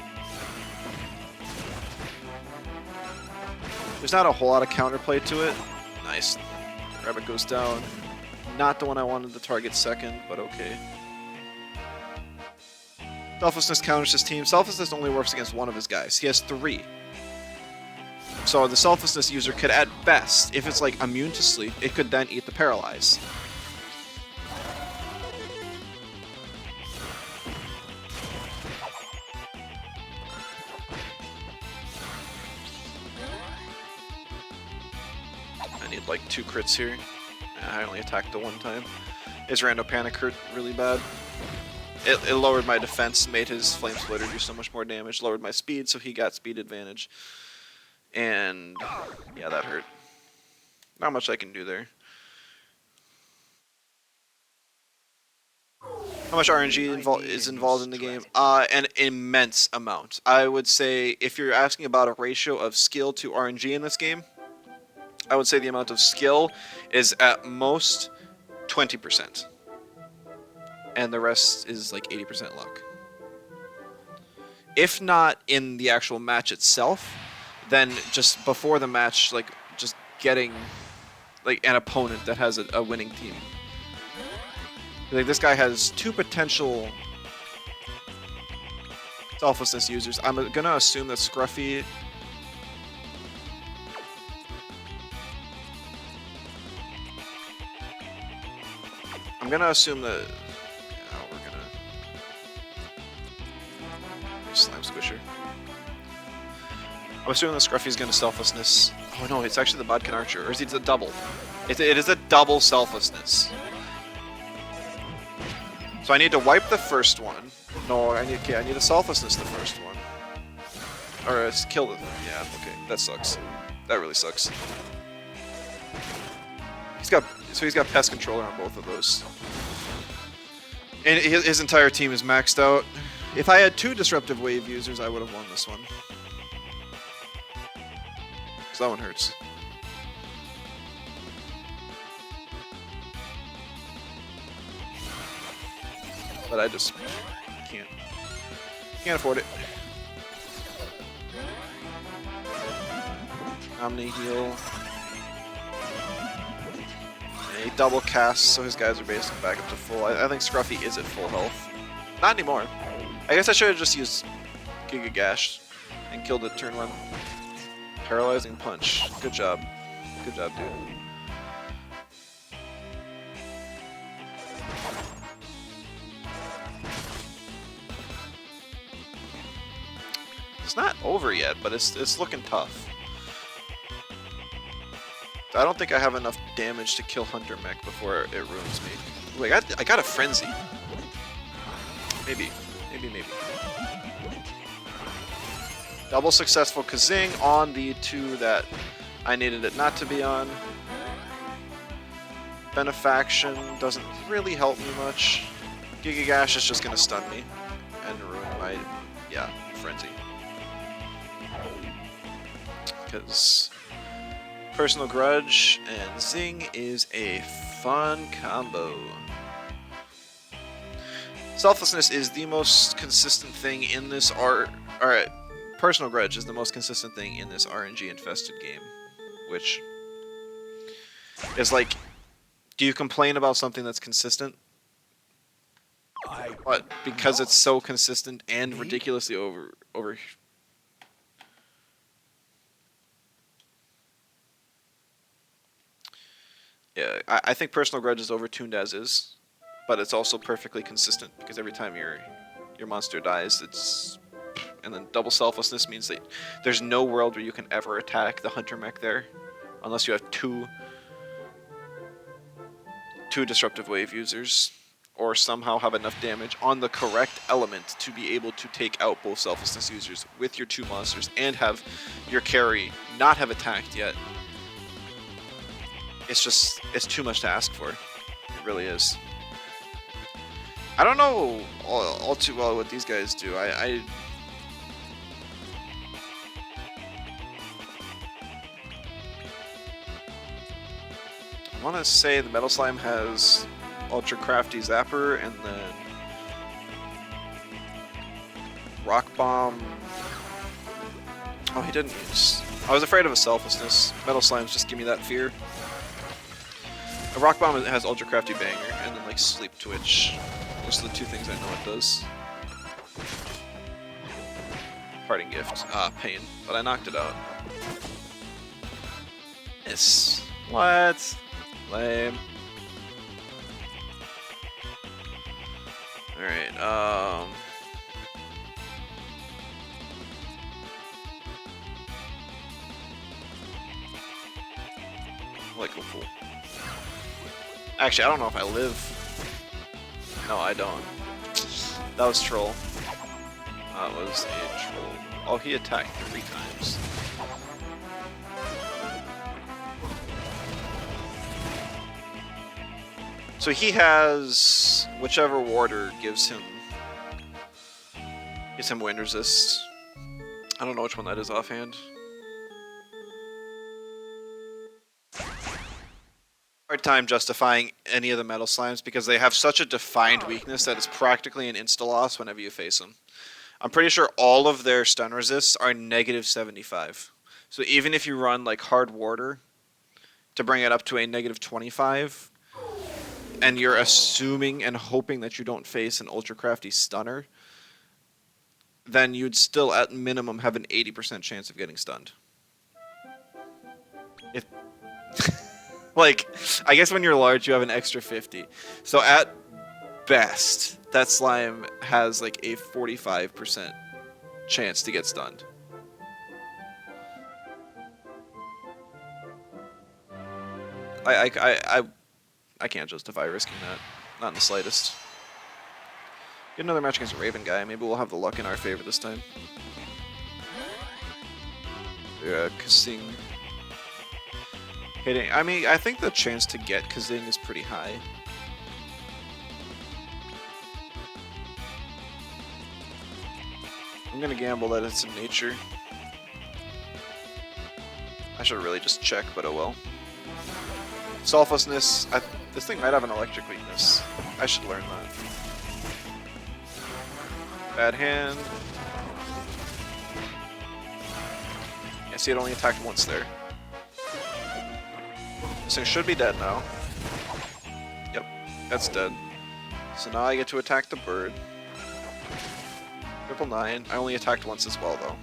There's not a whole lot of counterplay to it. Nice. Rabbit goes down. Not the one I wanted to target second, but okay. Selflessness counters his team. Selflessness only works against one of his guys. He has 3. So the Selflessness user could, at best, if it's like immune to sleep, it could then eat the paralyze. I need like 2 crits here. I only attacked the 1 time. His rando panic hurt really bad. It lowered my defense, made his flame splitter do so much more damage, lowered my speed, so he got speed advantage. And yeah, that hurt. Not much I can do there. How much RNG is involved in the game? An immense amount. I would say, if you're asking about a ratio of skill to RNG in this game, I would say the amount of skill is at most 20%. And the rest is like 80% luck. If not in the actual match itself, then just before the match, like just getting like an opponent that has a winning team. Like this guy has 2 potential Selflessness users. I'm gonna assume that Scruffy I'm gonna assume that we're gonna Slime Squisher. I'm assuming that Scruffy's gonna Selflessness. Oh no, it's actually the Bodkin Archer, or is it a double? It is a double Selflessness. So I need to wipe the first one. No, I need a Selflessness the first one. Or kill it. Yeah, okay, that sucks. That really sucks. He's got Pest Controller on both of those. And his entire team is maxed out. If I had 2 Disruptive Wave users, I would have won this one. So that one hurts. But I just can't afford it. Omni heal. And he double casts, so his guys are basically back up to full. I think Scruffy is at full health. Not anymore. I guess I should have just used Giga Gash and killed it turn 1. Paralyzing Punch. Good job. Good job, dude. It's not over yet, but it's looking tough. I don't think I have enough damage to kill Hunter Mech before it ruins me. Ooh, I got a Frenzy. Maybe. Double successful Kazing on the 2 that I needed it not to be on. Benefaction doesn't really help me much. Gigagash is just gonna stun me and ruin my, yeah, Frenzy. Because Personal Grudge and Zing is a fun combo. Selflessness is the most consistent thing in this Personal Grudge is the most consistent thing in this RNG infested game, which is like, do you complain about something that's consistent? But because it's so consistent and ridiculously over. Yeah, I think Personal Grudge is overtuned as is, but it's also perfectly consistent because every time your monster dies, it's. And then double selflessness means that there's no world where you can ever attack the Hunter Mech there, unless you have two disruptive wave users, or somehow have enough damage on the correct element to be able to take out both selflessness users with your 2 monsters and have your carry not have attacked yet. It's too much to ask for. It really is. I don't know all too well what these guys do. I want to say the Metal Slime has Ultra Crafty Zapper and then Rock Bomb. Oh, he didn't use. I was afraid of a Selflessness. Metal Slimes just give me that fear. A Rock Bomb has Ultra Crafty Banger and then like Sleep Twitch. Those are the 2 things I know it does. Parting Gift. Pain. But I knocked it out. Miss. What? Lame. Alright, like a fool. Actually, I don't know if I live. No, I don't. That was troll. That was a troll. Oh, he attacked 3 times. So he has whichever warder gives him wind resist. I don't know which one that is offhand. Hard time justifying any of the Metal Slimes because they have such a defined weakness that it's practically an insta-loss whenever you face them. I'm pretty sure all of their stun resists are -75. So even if you run like hard warder to bring it up to a -25, and you're assuming and hoping that you don't face an ultra crafty stunner, then you'd still at minimum have an 80% chance of getting stunned. If like, I guess when you're large you have an extra 50. So at best, that slime has like a 45% chance to get stunned. I can't justify risking that. Not in the slightest. Get another match against a Raven guy. Maybe we'll have the luck in our favor this time. Yeah, Kazing. Hitting. I mean, I think the chance to get Kazing is pretty high. I'm gonna gamble that it's in nature. I should really just check, but oh well. Selflessness. This thing might have an electric weakness. I should learn that. Bad hand. Yeah, see, it only attacked once there. This thing should be dead now. Yep, that's dead. So now I get to attack the bird. 999. I only attacked once as well, though.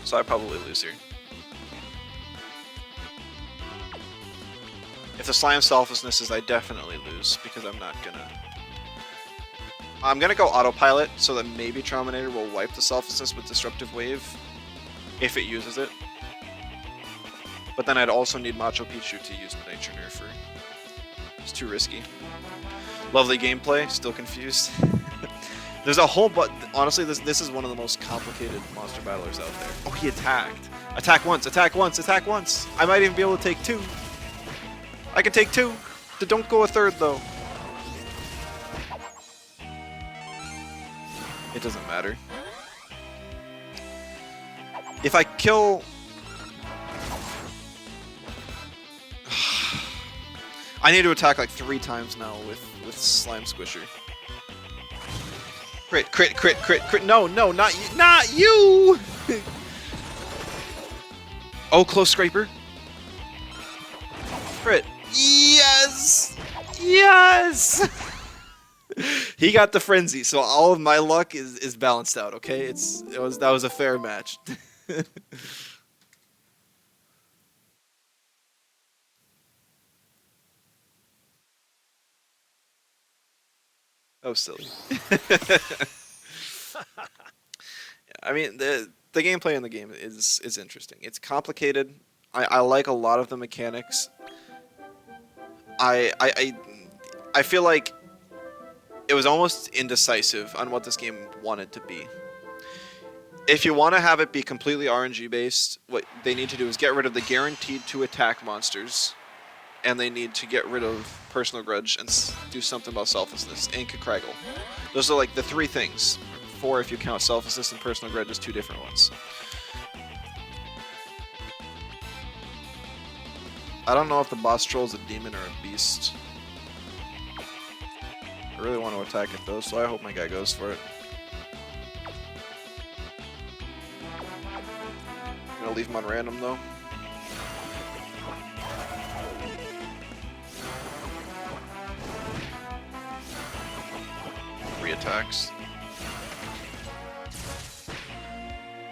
So I probably lose here. If the slime selflessness is, I definitely lose, because I'm not gonna I'm gonna go autopilot so that maybe Trauminator will wipe the Selflessness with Disruptive Wave if it uses it. But then I'd also need Macho Pichu to use the Nature Nerfer. It's too risky. Lovely gameplay, still confused. There's a whole honestly, this is one of the most complicated monster battlers out there. Oh, he attacked. Attack once, attack once, attack once. I might even be able to take 2. I can take 2. Don't go a 3rd though. It doesn't matter. If I kill... I need to attack like 3 times now with Slime Squisher. Crit, crit, crit, crit, crit. No, no, not you. Not you! Oh, close scraper. Crit. Yes! Yes! He got the frenzy, so all of my luck is balanced out, okay? That was a fair match. Oh, silly. I mean, the gameplay in the game is interesting. It's complicated. I like a lot of the mechanics. I feel like it was almost indecisive on what this game wanted to be. If you want to have it be completely RNG based, what they need to do is get rid of the guaranteed to attack monsters, and they need to get rid of Personal Grudge and do something about Selflessness and Craggle. Those are like the 3 things. 4 if you count Selflessness and Personal Grudge as 2 different ones. I don't know if the boss troll is a demon or a beast. I really want to attack it though, so I hope my guy goes for it. I'm gonna leave him on random though. Reattacks.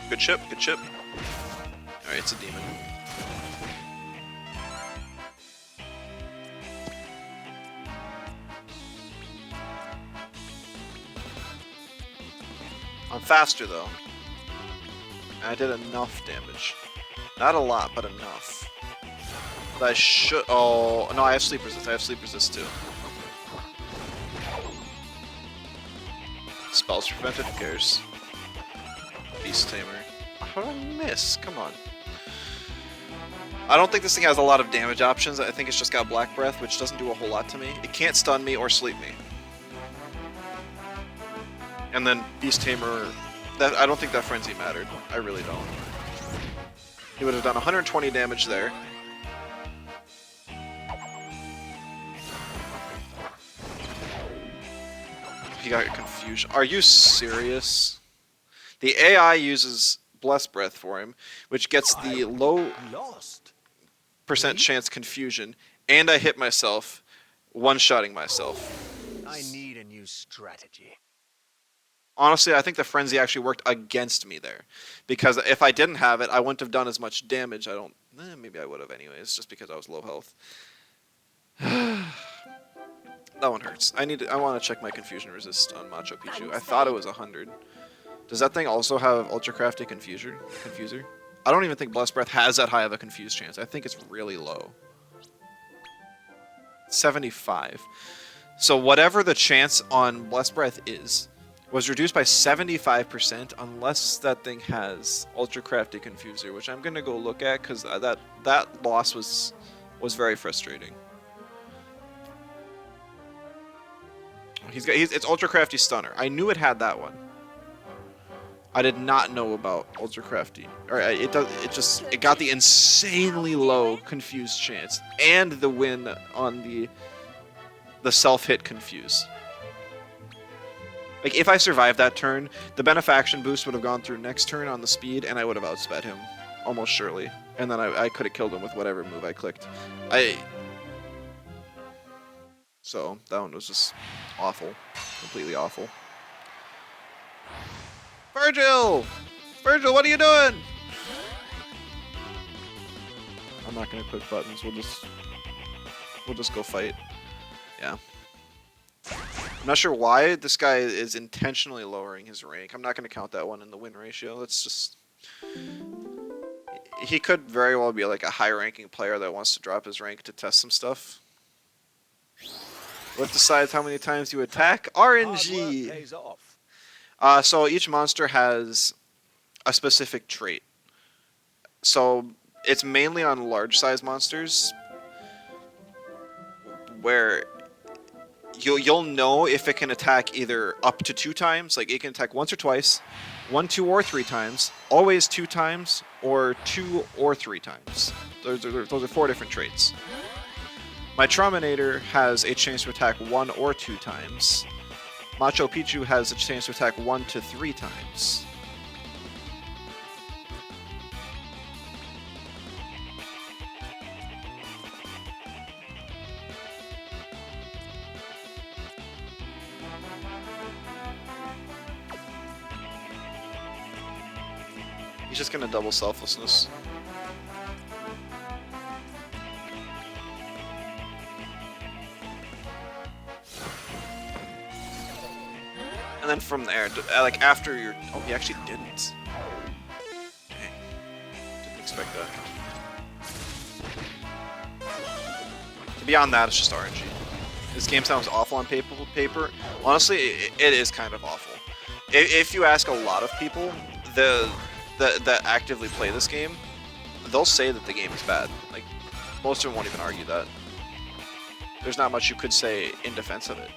Good chip, good chip. Alright, it's a demon. I'm faster though. I did enough damage. Not a lot, but enough. But I should. Oh no, I have sleep resist. I have sleep resist too. Spells prevented. Who cares? Beast Tamer. How did I miss? Come on. I don't think this thing has a lot of damage options. I think it's just got Black Breath, which doesn't do a whole lot to me. It can't stun me or sleep me. And then Beast Tamer, I don't think that Frenzy mattered. I really don't. He would have done 120 damage there. He got Confusion. Are you serious? The AI uses Bless Breath for him, which gets the low percent chance Confusion, and I hit myself, one-shotting myself. I need a new strategy. Honestly, I think the Frenzy actually worked against me there. Because if I didn't have it, I wouldn't have done as much damage. Maybe I would have anyways, just because I was low health. That one hurts. I want to check my Confusion resist on Macho Pichu. I thought it was 100. Does that thing also have Ultra Crafty Confuser? I don't even think Blessed Breath has that high of a Confuse chance. I think it's really low. 75. So whatever the chance on Blessed Breath is, was reduced by 75% unless that thing has Ultra Crafty Confuser, which I'm gonna go look at because that loss was very frustrating. It's Ultra Crafty Stunner. I knew it had that one. I did not know about Ultra Crafty. It got the insanely low Confuse chance and the win on the self-hit Confuse. Like, if I survived that turn, the Benefaction boost would have gone through next turn on the speed, and I would have outsped him. Almost surely. And then I could have killed him with whatever move I clicked. So, that one was just awful. Completely awful. Virgil! Virgil, what are you doing? I'm not gonna click buttons, we'll just go fight. Yeah. I'm not sure why this guy is intentionally lowering his rank. I'm not going to count that one in the win ratio. Let's just... He could very well be like a high-ranking player that wants to drop his rank to test some stuff. What decides how many times you attack? RNG! So each monster has a specific trait. So it's mainly on large-size monsters, where you'll know if it can attack either up to 2 times, like it can attack once or twice, 1, 2, or 3 times, always 2 times, or 2 or 3 times. Those are 4 different traits. My Trauminator has a chance to attack 1 or 2 times. Macho Pichu has a chance to attack 1 to 3 times. He's just gonna double Selflessness. And then from there, like after you're... Oh, he actually didn't. Dang. Didn't expect that. Beyond that, it's just RNG. This game sounds awful on paper. Honestly, it is kind of awful. If you ask a lot of people that actively play this game, they'll say that the game is bad. Like, most of them won't even argue that. There's not much you could say in defense of it.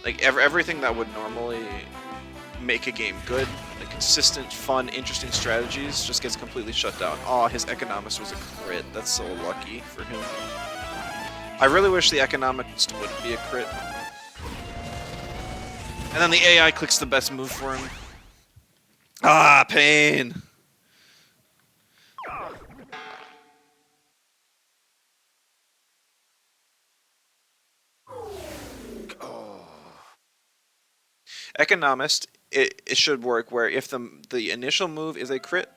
Like, everything that would normally make a game good, like consistent, fun, interesting strategies, just gets completely shut down. Aw, his economist was a crit. That's so lucky for him. I really wish the economist wouldn't be a crit. And then the AI clicks the best move for him. Ah, pain! Economist, it should work where if the initial move is a crit,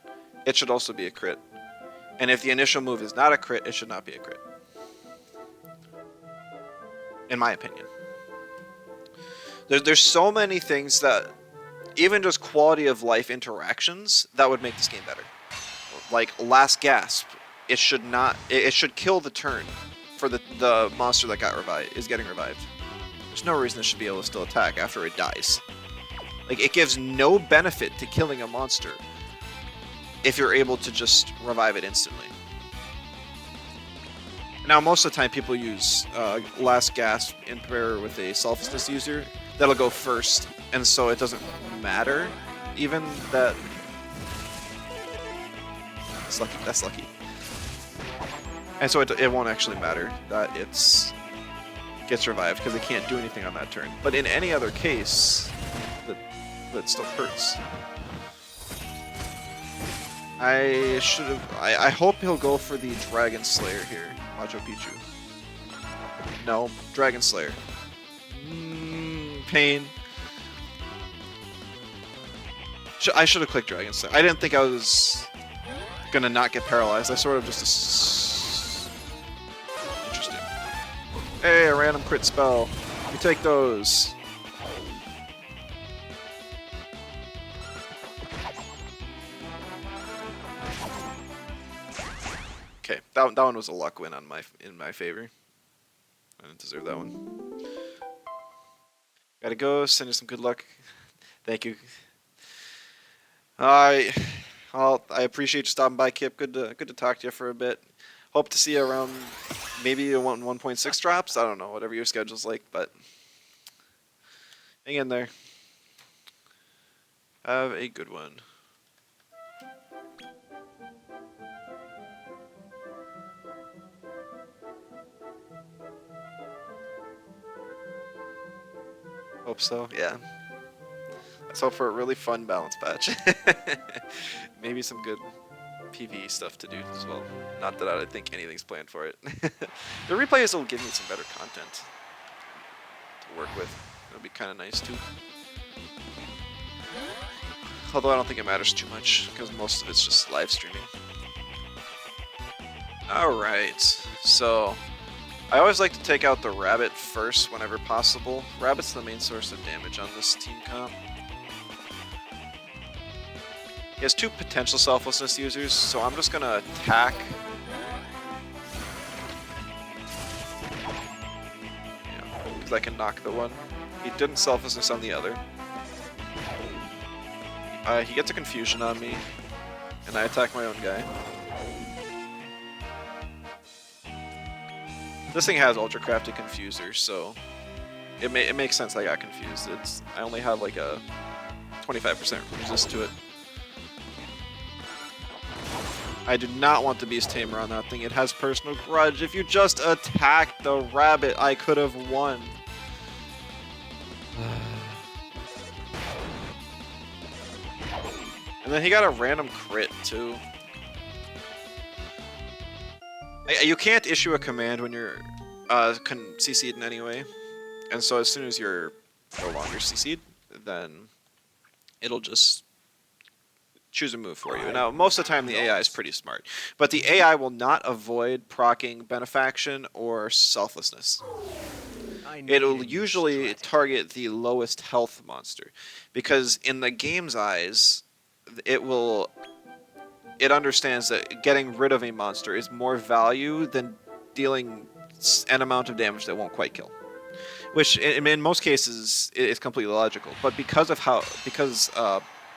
it should also be a crit. And if the initial move is not a crit, it should not be a crit. In my opinion. There's so many things that, even just quality of life interactions, that would make this game better. Like last gasp, it should kill the turn for the monster that is getting revived. There's no reason it should be able to still attack after it dies. Like, it gives no benefit to killing a monster if you're able to just revive it instantly. Now, most of the time people use last gasp in pair with a selflessness user. That'll go first, and so it doesn't matter even that... That's lucky, that's lucky. And so it won't actually matter that it gets revived, because it can't do anything on that turn. But in any other case, that still hurts. I hope he'll go for the Dragon Slayer here, Macho Pichu. No, Dragon Slayer. Pain. I should have clicked Dragon Slayer. I didn't think I was gonna not get paralyzed. I sort of just interesting. Hey, a random crit spell. You take those. Okay, that one was a luck win in my favor. I didn't deserve that one. Gotta go. Send you some good luck. Thank you. I appreciate you stopping by, Kip. Good to talk to you for a bit. Hope to see you around maybe 1.6 drops. I don't know, whatever your schedule's like, but hang in there. Have a good one. Hope so, yeah. Let's hope for a really fun balance patch. Maybe some good PvE stuff to do as well. Not that I think anything's planned for it. The replays will give me some better content to work with. It'll be kind of nice too. Although I don't think it matters too much, because most of it's just live streaming. Alright, so I always like to take out the rabbit first whenever possible. Rabbit's the main source of damage on this team comp. He has 2 potential selflessness users, so I'm just gonna attack. Yeah, because I can knock the one. He didn't selflessness on the other. He gets a confusion on me, and I attack my own guy. This thing has ultra crafted confuser, so it makes sense I got confused. I only have like a 25% resist to it. I do not want the Beast Tamer on that thing. It has personal grudge. If you just attacked the rabbit, I could have won. And then he got a random crit too. You can't issue a command when you're CC'd in any way. And so as soon as you're no longer CC'd, then it'll just choose a move for you. Now, most of the time the AI is pretty smart. But the AI will not avoid proccing Benefaction or Selflessness. It'll usually target the lowest health monster. Because in the game's eyes, it understands that getting rid of a monster is more value than dealing an amount of damage that won't quite kill. Which, in most cases, is completely logical. But because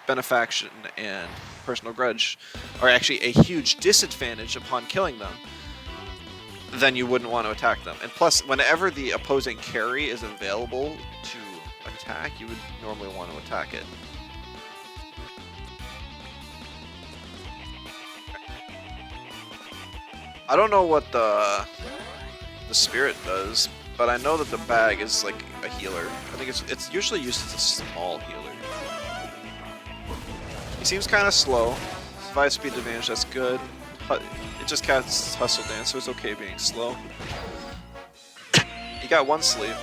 Benefaction and Personal Grudge are actually a huge disadvantage upon killing them, then you wouldn't want to attack them. And plus, whenever the opposing carry is available to attack, you would normally want to attack it. I don't know what the spirit does, but I know that the bag is like a healer. I think it's usually used as a small healer. He seems kind of slow. 5 speed advantage, that's good. It just casts Hustle Dance, so it's okay being slow. He got 1 sleep.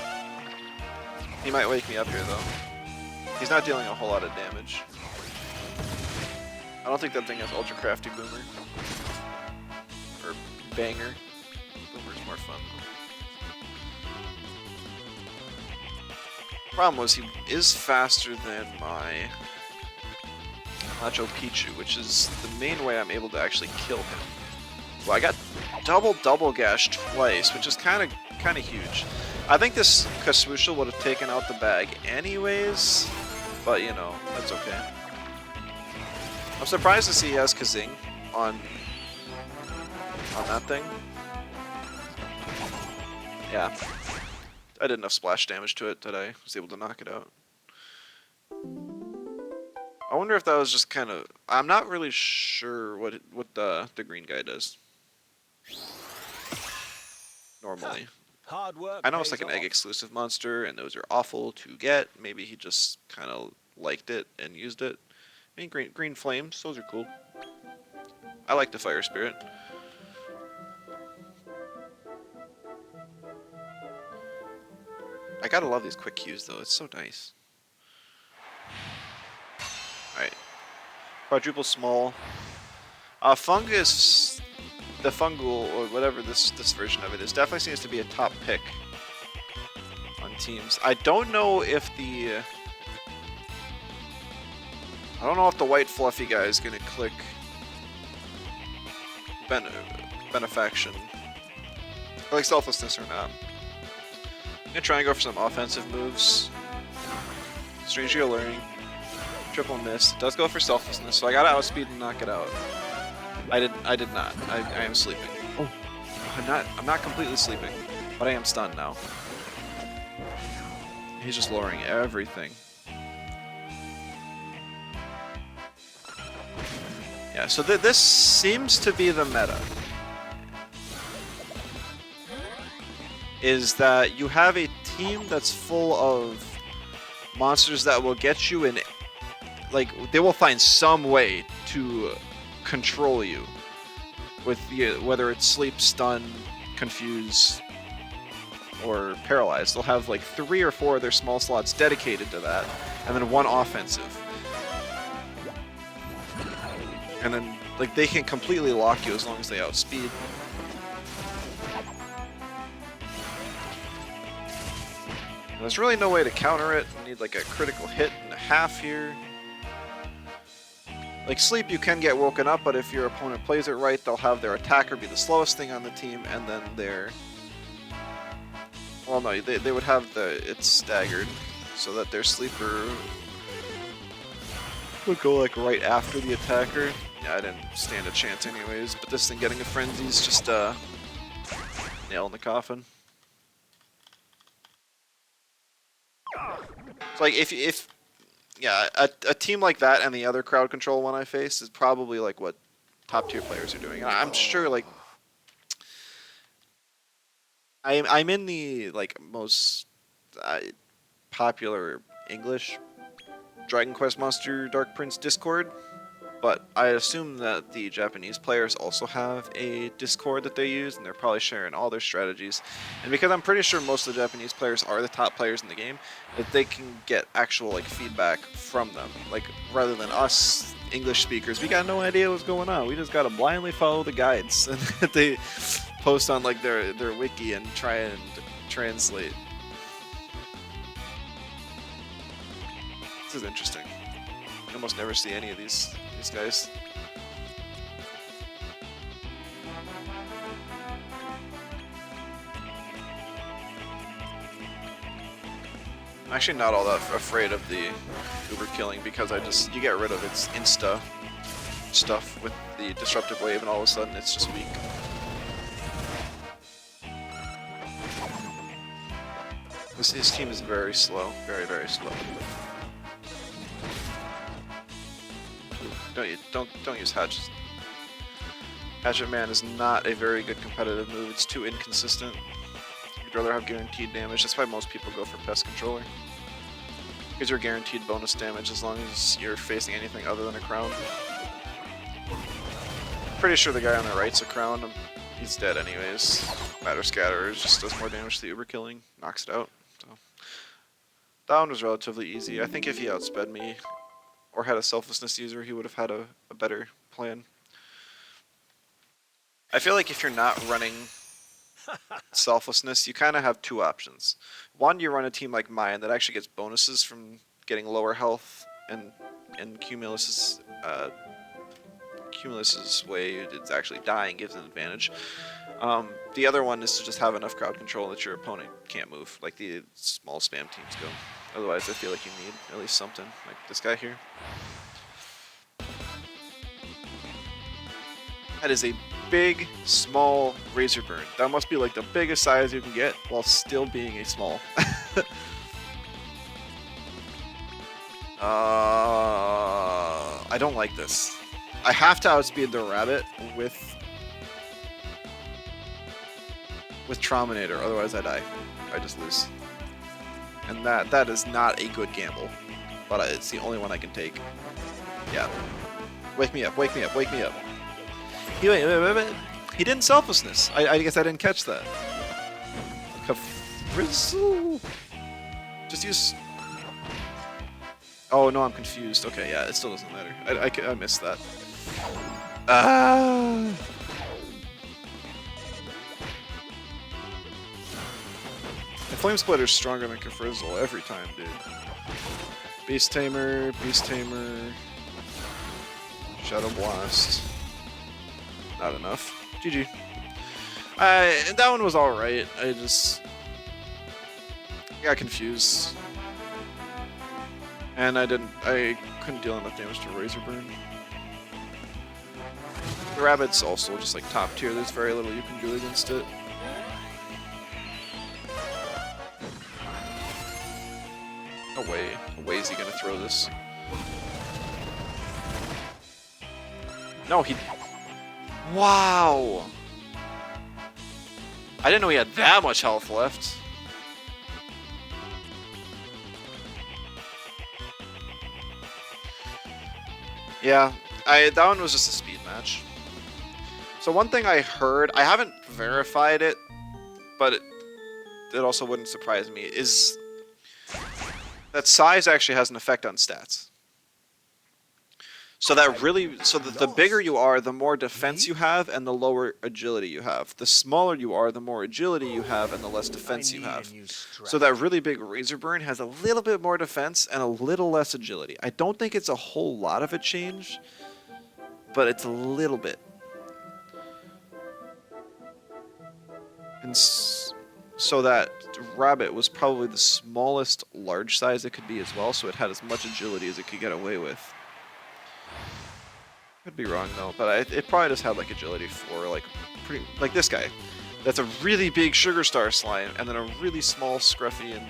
He might wake me up here though. He's not dealing a whole lot of damage. I don't think that thing has Ultra Crafty Boomer. Or Banger. Boomer's more fun though. Problem was, he is faster than my Macho Pichu, which is the main way I'm able to actually kill him. Well, I got double gash twice, which is kind of huge. I think this Kaswushal would have taken out the bag anyways, but you know, that's okay. I'm surprised to see he has Kazing on that thing. Yeah. I did enough splash damage to it that I was able to knock it out. I wonder if that was just kind of... I'm not really sure what the green guy does. Normally. Hard work I know it's like an egg exclusive monster and those are awful to get. Maybe he just kind of liked it and used it. I mean, green flames, those are cool. I like the fire spirit. I gotta love these quick cues though, it's so nice. Alright. Quadruple small. Fungus, the Fungal, or whatever this version of it is, definitely seems to be a top pick on teams. I don't know if the white fluffy guy is gonna click Benefaction, or like Selflessness or not. I'm gonna try and go for some offensive moves. Strangely Alluring, triple miss. It does go for Selflessness, so I gotta outspeed and knock it out. I did not. I am sleeping. Oh, I'm not completely sleeping, but I am stunned now. He's just lowering everything. Yeah, so this seems to be the meta. Is that you have a team that's full of monsters that will get you in, like, they will find some way to control you with whether it's sleep, stun, confuse, or paralyze. They'll have like 3 or 4 of their small slots dedicated to that, and then 1 offensive. And then, like, they can completely lock you as long as they outspeed. There's really no way to counter it. We need like a critical hit and a half here. Like sleep, you can get woken up, but if your opponent plays it right, they'll have their attacker be the slowest thing on the team, and then their... Well, no, they would have it's staggered, so that their sleeper would go like right after the attacker. Yeah, I didn't stand a chance anyways, but this thing getting a frenzy is just nail in the coffin. So like if yeah, a team like that and the other crowd control one I face is probably like what top tier players are doing. And I'm sure like I'm in the like most popular English Dragon Quest Monster Dark Prince Discord, but I assume that the Japanese players also have a Discord that they use, and they're probably sharing all their strategies. And because I'm pretty sure most of the Japanese players are the top players in the game, that they can get actual like feedback from them. Like rather than us English speakers, we got no idea what's going on. We just gotta blindly follow the guides and that they post on like their wiki and try and translate. This is interesting. You almost never see any of these guys. I'm actually not all that afraid of the uber killing because you get rid of its insta stuff with the disruptive wave and all of a sudden it's just weak. His team is very slow, very, very slow. Don't use Hatchet. Hatchet Man is not a very good competitive move. It's too inconsistent. You'd rather have guaranteed damage. That's why most people go for Pest Controller. Because you're guaranteed bonus damage as long as you're facing anything other than a crown. Pretty sure the guy on the right's a crown. He's dead anyways. Matter Scatter just does more damage to the uber killing. Knocks it out. So that one was relatively easy. I think if he outsped me or had a Selflessness user, he would have had a better plan. I feel like if you're not running Selflessness, you kind of have two options. One, you run a team like mine that actually gets bonuses from getting lower health, and Cumulus's way, it's actually dying, gives an advantage. The other one is to just have enough crowd control that your opponent can't move, like the small spam teams go. Otherwise, I feel like you need at least something, like this guy here. That is a big, small Razor Burn. That must be like the biggest size you can get while still being a small. I don't like this. I have to outspeed the rabbit with Trauminator, otherwise I die. I just lose. And that is not a good gamble, but it's the only one I can take. Yeah. Wake me up, wake me up, wake me up. He didn't Selflessness. I guess I didn't catch that. Just use... Oh no, I'm confused. Okay, yeah, it still doesn't matter. I missed that. The Flame Splitter's stronger than Kafrizzle every time, dude. Beast Tamer, Shadow Blast. Not enough. GG. That one was alright. I got confused. And I couldn't deal enough damage to Razor Burn. The rabbit's also just like top tier. There's very little you can do against it. No way. No way is he gonna throw this. No, he... Wow! I didn't know he had that much health left. Yeah, that one was just a speed match. So one thing I heard, I haven't verified it, but it also wouldn't surprise me, is that size actually has an effect on stats. So that really, so that the bigger you are, the more defense you have and the lower agility you have. The smaller you are, the more agility you have and the less defense you have. So that really big Razor Burn has a little bit more defense and a little less agility. I don't think it's a whole lot of a change, but it's a little bit. And so that rabbit was probably the smallest large size it could be as well, so it had as much agility as it could get away with. Could be wrong though, but it probably just had like agility for like pretty like this guy. That's a really big Sugar Star slime, and then a really small Scruffy, and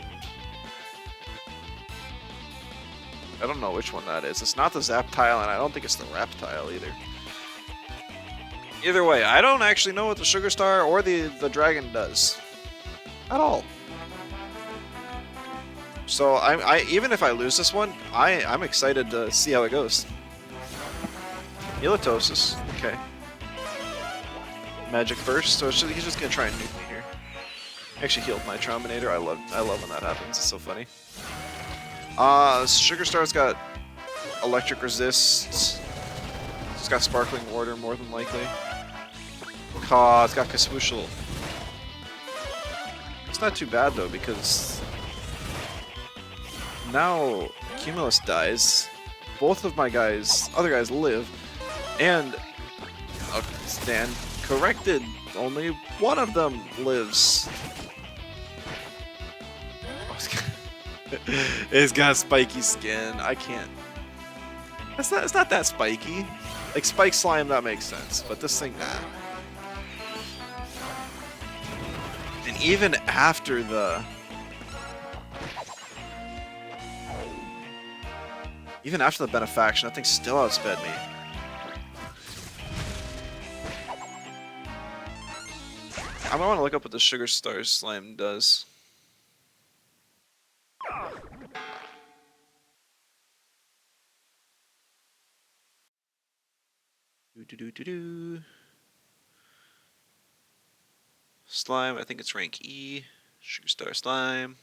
I don't know which one that is. It's not the Zaptile, and I don't think it's the Raptile either. Either way, I don't actually know what the Sugar Star or the Dragon does at all. So I even if I lose this one, I'm excited to see how it goes. Melitosis, okay. Magic Burst, so he's just gonna try and nuke me here. Actually healed my Trauminator. I love when that happens. It's so funny. Sugar Star's got Electric Resist. It's got Sparkling Water more than likely. It's got Kaswooshel. It's not too bad though because now Cumulus dies. Both of my other guys live. And, stand corrected, only one of them lives. It's got spiky skin, I can't. It's not that spiky. Like Spike Slime, that makes sense, but this thing, nah. And even after the... benefaction, that thing still outsped me. I might want to look up what the Sugar Star Slime does. Slime, I think it's rank E. Sugar Star Slime.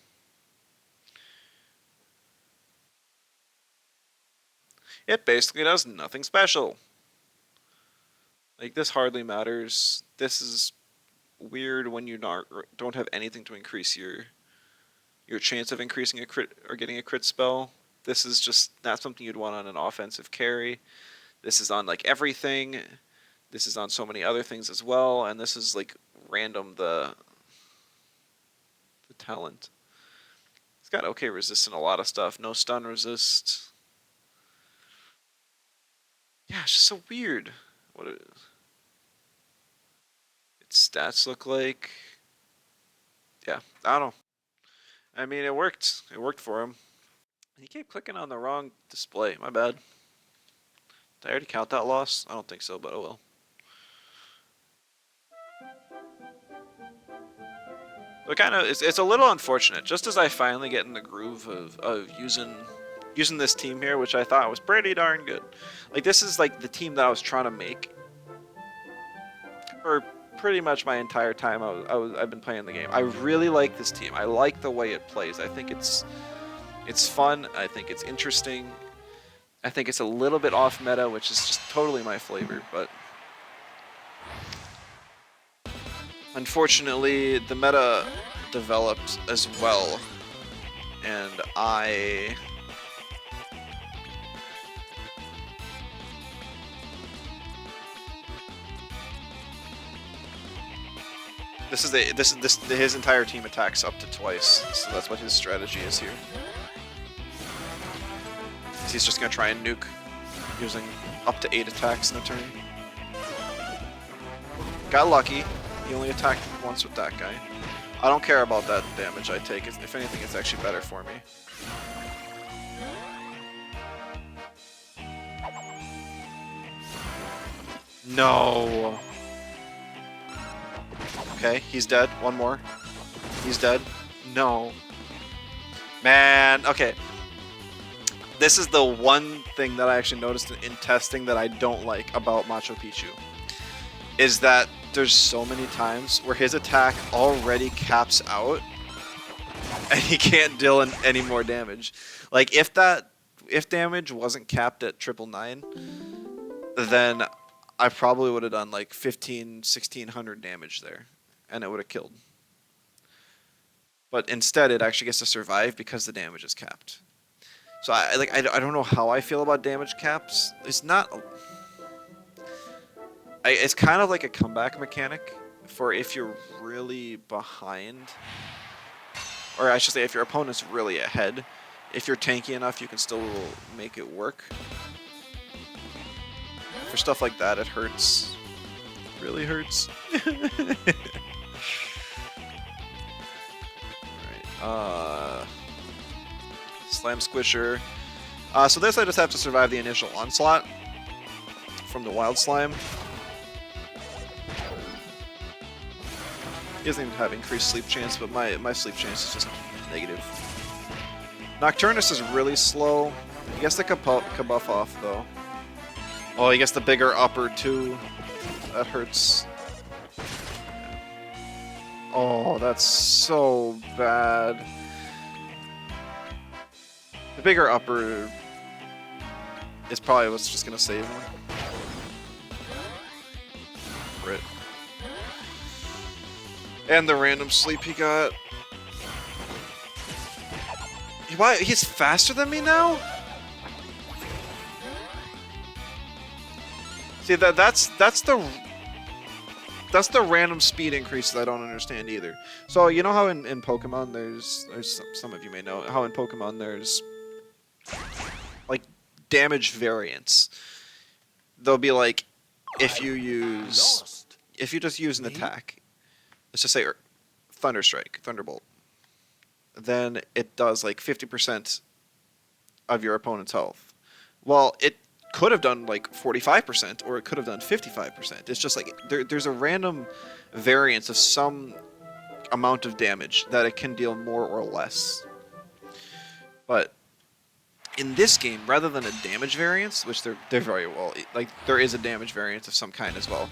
It basically does nothing special. Like, this hardly matters. This is weird when you don't have anything to increase your chance of increasing a crit or getting a crit spell. This is just not something you'd want on an offensive carry. This is on like everything. This is on so many other things as well, and this is like random the talent. It's got okay resist in a lot of stuff. No stun resist. Yeah, it's just so weird. What its stats look like. Yeah, I don't know. I mean, it worked. It worked for him. He kept clicking on the wrong display. My bad. Did I already count that loss? I don't think so, but oh well. But kind of, it's a little unfortunate. Just as I finally get in the groove of using this team here, which I thought was pretty darn good. Like, this is like the team that I was trying to make for pretty much my entire time I've been playing the game. I really like this team. I like the way it plays. I think it's fun. I think it's interesting. I think it's a little bit off meta, which is just totally my flavor, but unfortunately the meta developed as well, and his entire team attacks up to twice, so that's what his strategy is here. He's just gonna try and nuke using up to 8 attacks in a turn. Got lucky. He only attacked once with that guy. I don't care about that damage I take. If anything, it's actually better for me. No. Okay, he's dead. One more. He's dead. No. Man, okay. This is the one thing that I actually noticed in testing that I don't like about Macho Pichu. Is that there's so many times where his attack already caps out and he can't deal any more damage. Like, if that if damage wasn't capped at 999, then I probably would have done like 1600 damage there, and it would have killed. But instead, it actually gets to survive because the damage is capped. So I don't know how I feel about damage caps. It's not. It's kind of like a comeback mechanic for if you're really behind, or I should say, if your opponent's really ahead. If you're tanky enough, you can still make it work. For stuff like that, it hurts. Really hurts. Alright, Slam Squisher. So this I just have to survive the initial onslaught from the Wild Slime. He doesn't even have increased sleep chance, but my sleep chance is just negative. Nocturnus is really slow. He gets the kabuff off, though. Oh, he gets the bigger upper, too. That hurts. Oh, that's so bad. The bigger upper is probably what's just gonna save him. Crit. And the random sleep he got. Why? He's faster than me now? See, that's the random speed increase that I don't understand either. So you know how in Pokemon there's some of you may know how in Pokemon there's like damage variants. They'll be like if you just use an attack, let's just say Thunder Strike, Thunderbolt, then it does like 50% of your opponent's health. Well, it could have done like 45%, or it could have done 55%. It's just like there's a random variance of some amount of damage that it can deal more or less. But in this game, rather than a damage variance, which they're very well, like there is a damage variance of some kind as well,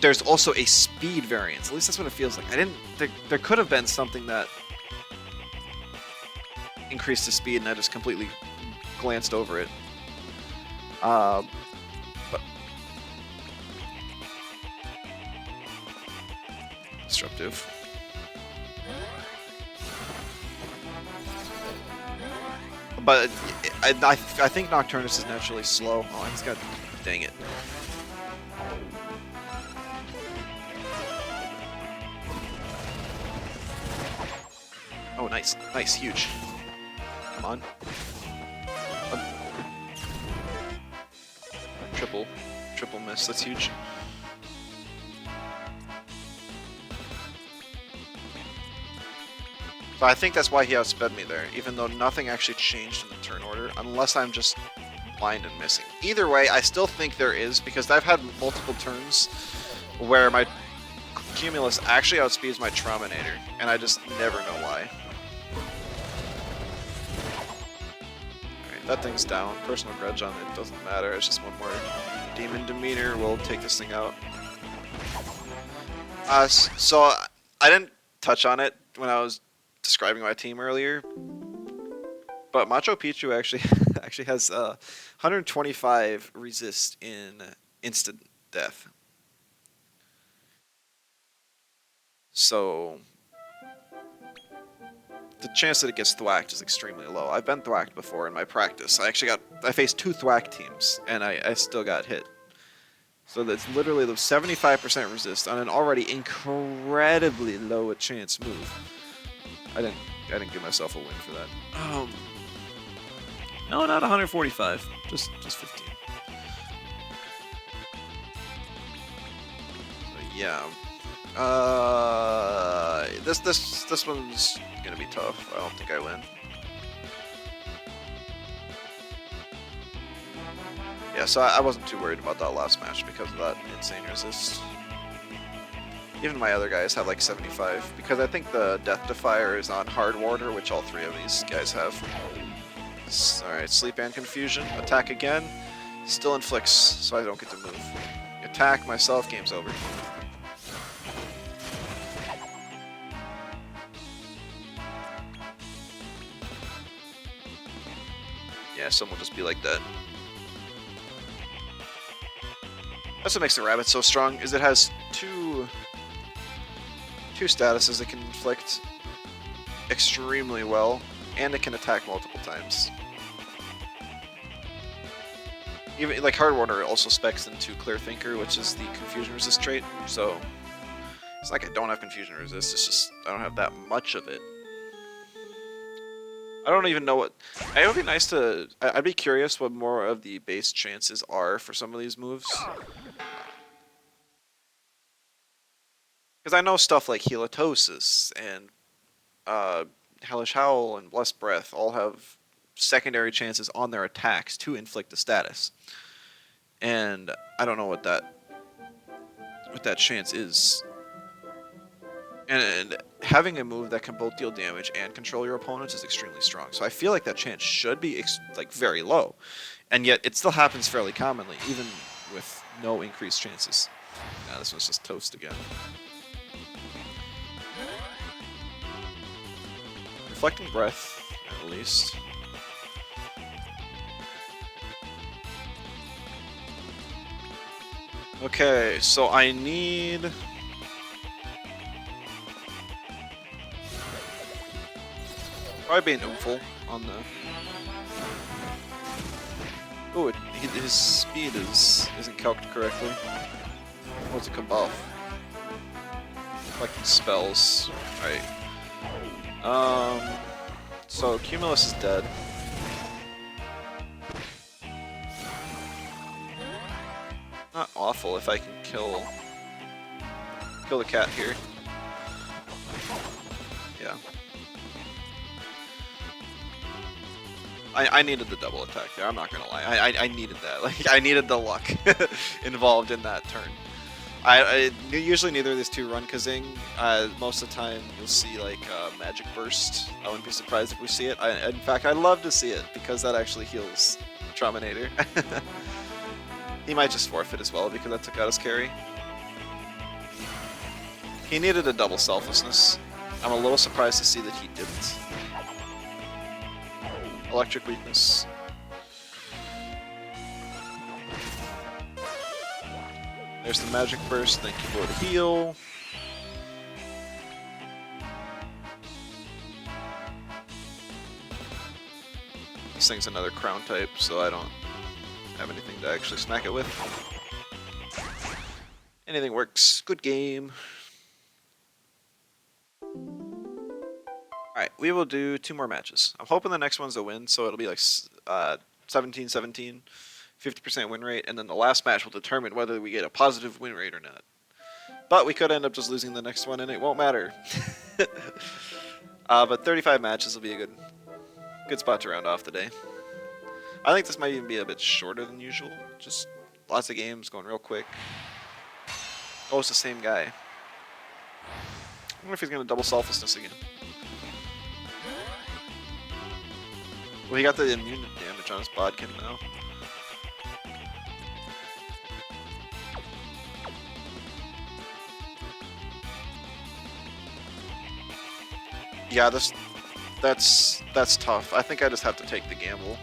there's also a speed variance. At least that's what it feels like. There could have been something that increased the speed, and I just completely glanced over it. But disruptive. But I think Nocturnus is naturally slow. Oh, I just got, dang it. Oh, nice, nice, huge. Come on. Triple miss, that's huge. So I think that's why he outsped me there, even though nothing actually changed in the turn order, unless I'm just blind and missing. Either way, I still think there is, because I've had multiple turns where my Cumulus actually outspeeds my Trauminator, and I just never know why. That thing's down. Personal grudge on it doesn't matter. It's just one more demon demeanor. We'll take this thing out. So I didn't touch on it when I was describing my team earlier, but Macho Pichu actually has 125 resist in instant death. So the chance that it gets thwacked is extremely low. I've been thwacked before in my practice. I faced 2 thwack teams, and I still got hit. So that's literally the 75% resist on an already incredibly low chance move. I didn't give myself a win for that. No, not 145. Just 15. So yeah. This one's gonna be tough. I don't think I win. Yeah, so I wasn't too worried about that last match because of that insane resist. Even my other guys have like 75, because I think the Death Defier is on Hard Warder, which all 3 of these guys have. Alright, Sleep and Confusion. Attack again. Still inflicts, so I don't get to move. Attack myself, game's over. Yeah, some will just be like that. That's what makes the rabbit so strong, is it has two statuses that can inflict extremely well, and it can attack multiple times. Even like Hard Warner also specs into Clear Thinker, which is the confusion resist trait, so it's like I don't have confusion resist, it's just I don't have that much of it. I don't even know what... It would be nice to... I'd be curious what more of the base chances are for some of these moves. Because I know stuff like Helitosis and Hellish Howl and Blessed Breath all have secondary chances on their attacks to inflict a status. And I don't know what that chance is. And having a move that can both deal damage and control your opponents is extremely strong. So I feel like that chance should be like very low. And yet it still happens fairly commonly, even with no increased chances. Now this one's just toast again. Reflecting Breath, at least. Okay, so I need... Probably be an Oomful on the... Oh, his speed isn't calced correctly. What's it come off? Collecting spells. Right. So Cumulus is dead. Not awful if I can kill the cat here. Yeah. I needed the double attack there, I'm not gonna lie. I needed that. Like, I needed the luck involved in that turn. Usually neither of these two run Kazing. Most of the time you'll see like Magic Burst. I wouldn't be surprised if we see it. In fact, I'd love to see it because that actually heals Trauminator. He might just forfeit as well because that took out his carry. He needed a double Selflessness. I'm a little surprised to see that he didn't. Electric Weakness. There's the Magic Burst, thank you for the heal. This thing's another Crown type, so I don't have anything to actually smack it with. Anything works. Good game. Alright, we will do 2 more matches. I'm hoping the next one's a win, so it'll be like 17-17, 50% win rate, and then the last match will determine whether we get a positive win rate or not. But we could end up just losing the next one, and it won't matter. But 35 matches will be a good spot to round off the day. I think this might even be a bit shorter than usual. Just lots of games going real quick. Oh, it's the same guy. I wonder if he's going to double Selflessness again. Well, he got the immune damage on his Bodkin now. Yeah, that's tough. I think I just have to take the gamble.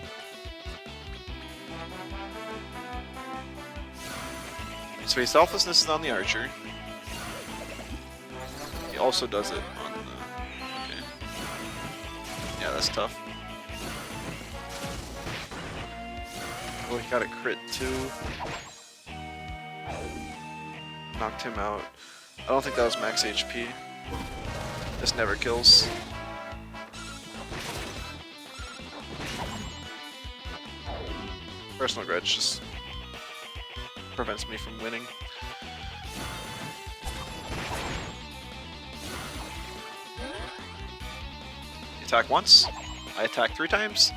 So his Selflessness is on the Archer. He also does it on the... Okay. Yeah, that's tough. Oh, he got a crit too. Knocked him out. I don't think that was max HP. This never kills. Personal grudge just prevents me from winning. You attack once. I attack 3 times.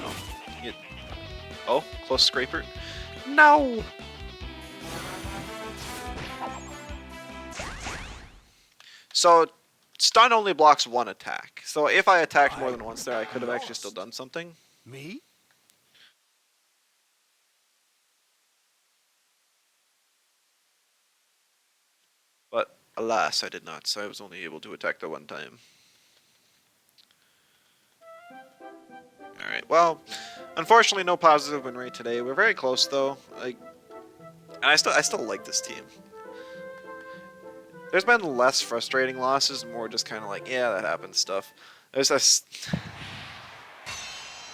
No. Oh, close scraper. No! So, stun only blocks 1 attack. So if I attacked more than once there, I could have actually still done something. Me? But alas, I did not, so I was only able to attack the 1 time. Alright, well, unfortunately no positive win rate today. We're very close though. Like, and I still like this team. There's been less frustrating losses, more just kind of like, yeah, that happens stuff. There's this,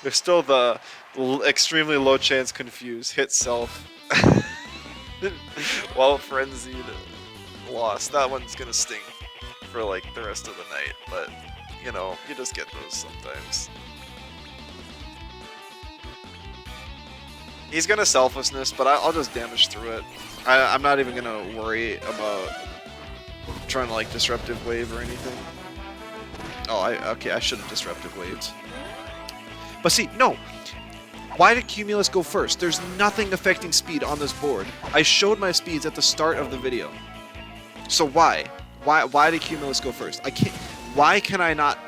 there's still the extremely low chance confuse hit self while frenzied lost. That one's gonna sting for like the rest of the night, but you know, you just get those sometimes. He's gonna selflessness, but I'll just damage through it. I'm not even gonna worry about trying to like disruptive wave or anything. Oh, okay, I should have disruptive waved. But see, no. Why did Cumulus go first? There's nothing affecting speed on this board. I showed my speeds at the start of the video. So why? Why did Cumulus go first? I can't. Why can I not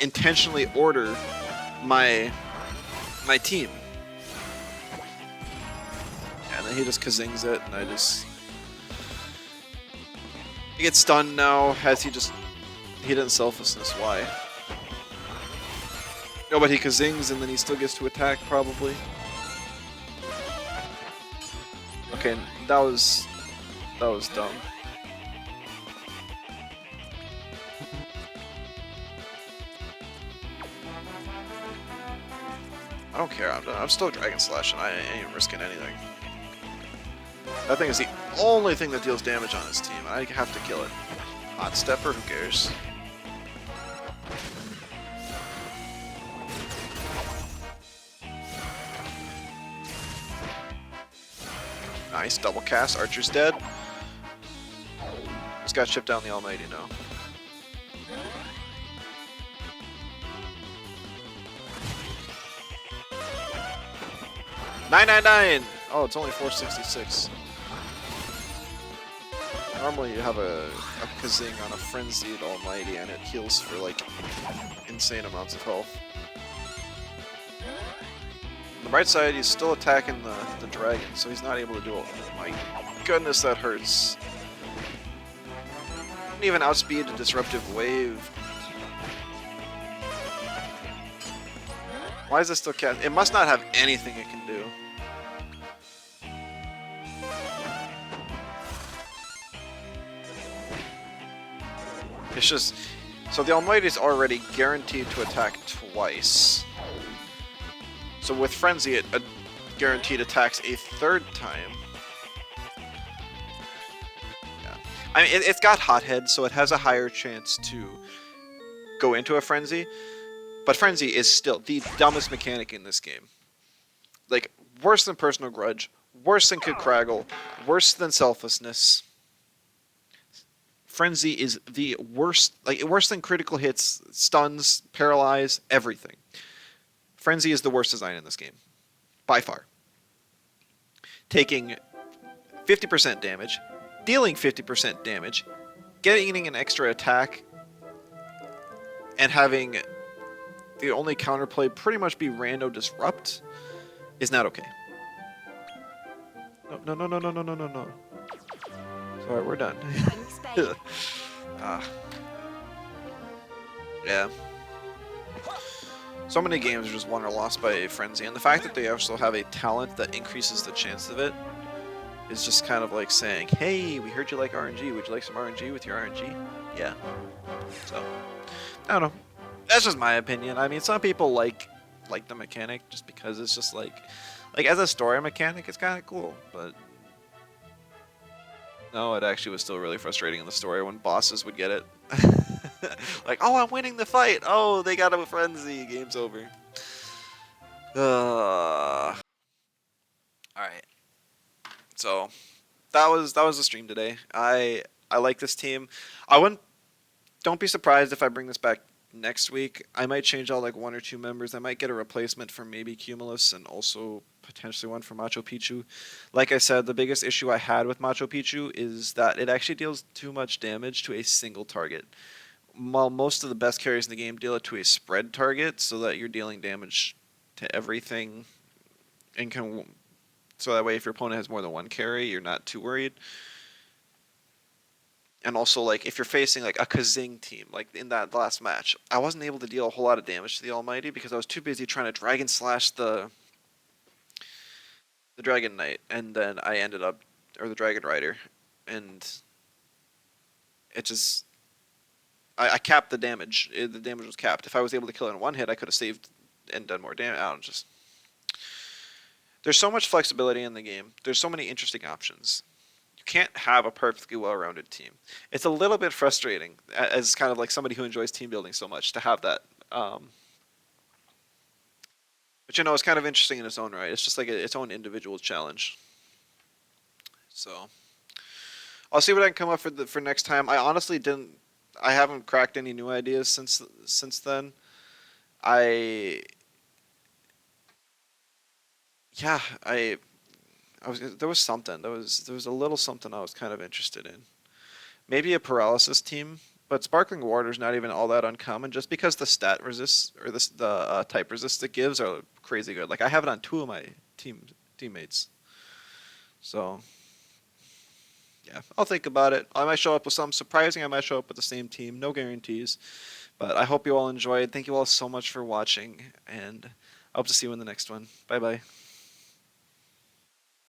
intentionally order my team? And then he just kazings it, and I just... He gets stunned now, he didn't selflessness, why? No, but he kazings, and then he still gets to attack, probably. Okay, that was dumb. I don't care, I'm still Dragon Slashing, I ain't risking anything. That thing is the only thing that deals damage on his team. I have to kill it. Hot Stepper, who cares? Nice, double cast, Archer's dead. Just got shipped down the Almighty now. $9.99! Oh, it's only $4.66. Normally you have a kazing on a frenzied Almighty and it heals for like insane amounts of health. On the bright side, he's still attacking the dragon, so he's not able to do it. Oh my goodness, that hurts. Didn't even outspeed a disruptive wave. Why is this still cast? It must not have anything it can do. It's just... So the Almighty is already guaranteed to attack twice. So with Frenzy, it guaranteed attacks a third time. Yeah. I mean, it's got Hothead, so it has a higher chance to go into a Frenzy. But Frenzy is still the dumbest mechanic in this game. Like, worse than Personal Grudge, worse than Kid Craggle, worse than Selflessness. Frenzy is the worst, like worse than critical hits, stuns, paralyze, everything. Frenzy is the worst design in this game, by far. Taking 50% damage, dealing 50% damage, getting an extra attack, and having the only counterplay pretty much be Rando Disrupt is not okay. No. Alright, we're done. Yeah. So many games are just won or lost by a Frenzy, and the fact that they also have a talent that increases the chance of it is just kind of like saying, hey, we heard you like RNG, would you like some RNG with your RNG? Yeah. So, I don't know. That's just my opinion. I mean, some people like the mechanic just because it's just like as a story mechanic, it's kind of cool, but no, it actually was still really frustrating in the story when bosses would get it. Like, oh, I'm winning the fight. Oh, they got a frenzy. Game's over. All right. So that was the stream today. I like this team. Don't be surprised if I bring this back next week. I might change out like one or two members. I might get a replacement for maybe Cumulus and also potentially one for Macho Pichu. Like I said, the biggest issue I had with Macho Pichu is that it actually deals too much damage to a single target. While most of the best carries in the game deal it to a spread target, so that you're dealing damage to everything, and so that way if your opponent has more than one carry, you're not too worried. And also, like, if you're facing like a Kazing team, like in that last match, I wasn't able to deal a whole lot of damage to the Almighty because I was too busy trying to Dragon Slash the Dragon Knight, and then I ended up, or the Dragon Rider, and it just I capped the damage. The damage was capped. If I was able to kill it in one hit, I could have saved and done more damage. I don't just. There's so much flexibility in the game. There's so many interesting options. You can't have a perfectly well-rounded team. It's a little bit frustrating as kind of like somebody who enjoys team building so much to have that. But you know, it's kind of interesting in its own right. It's just like its own individual challenge. So I'll see what I can come up for next time. I honestly didn't. I haven't cracked any new ideas since then. I yeah. I was there was something. There was a little something I was kind of interested in. Maybe a paralysis team, but Sparkling Water's not even all that uncommon. Just because the stat resists or the type resist it gives are crazy good. Like I have it on two of my teammates. So yeah, I'll think about it. I might show up with something surprising. I might show up with the same team. No guarantees. But I hope you all enjoyed. Thank you all so much for watching, and I hope to see you in the next one. Bye bye.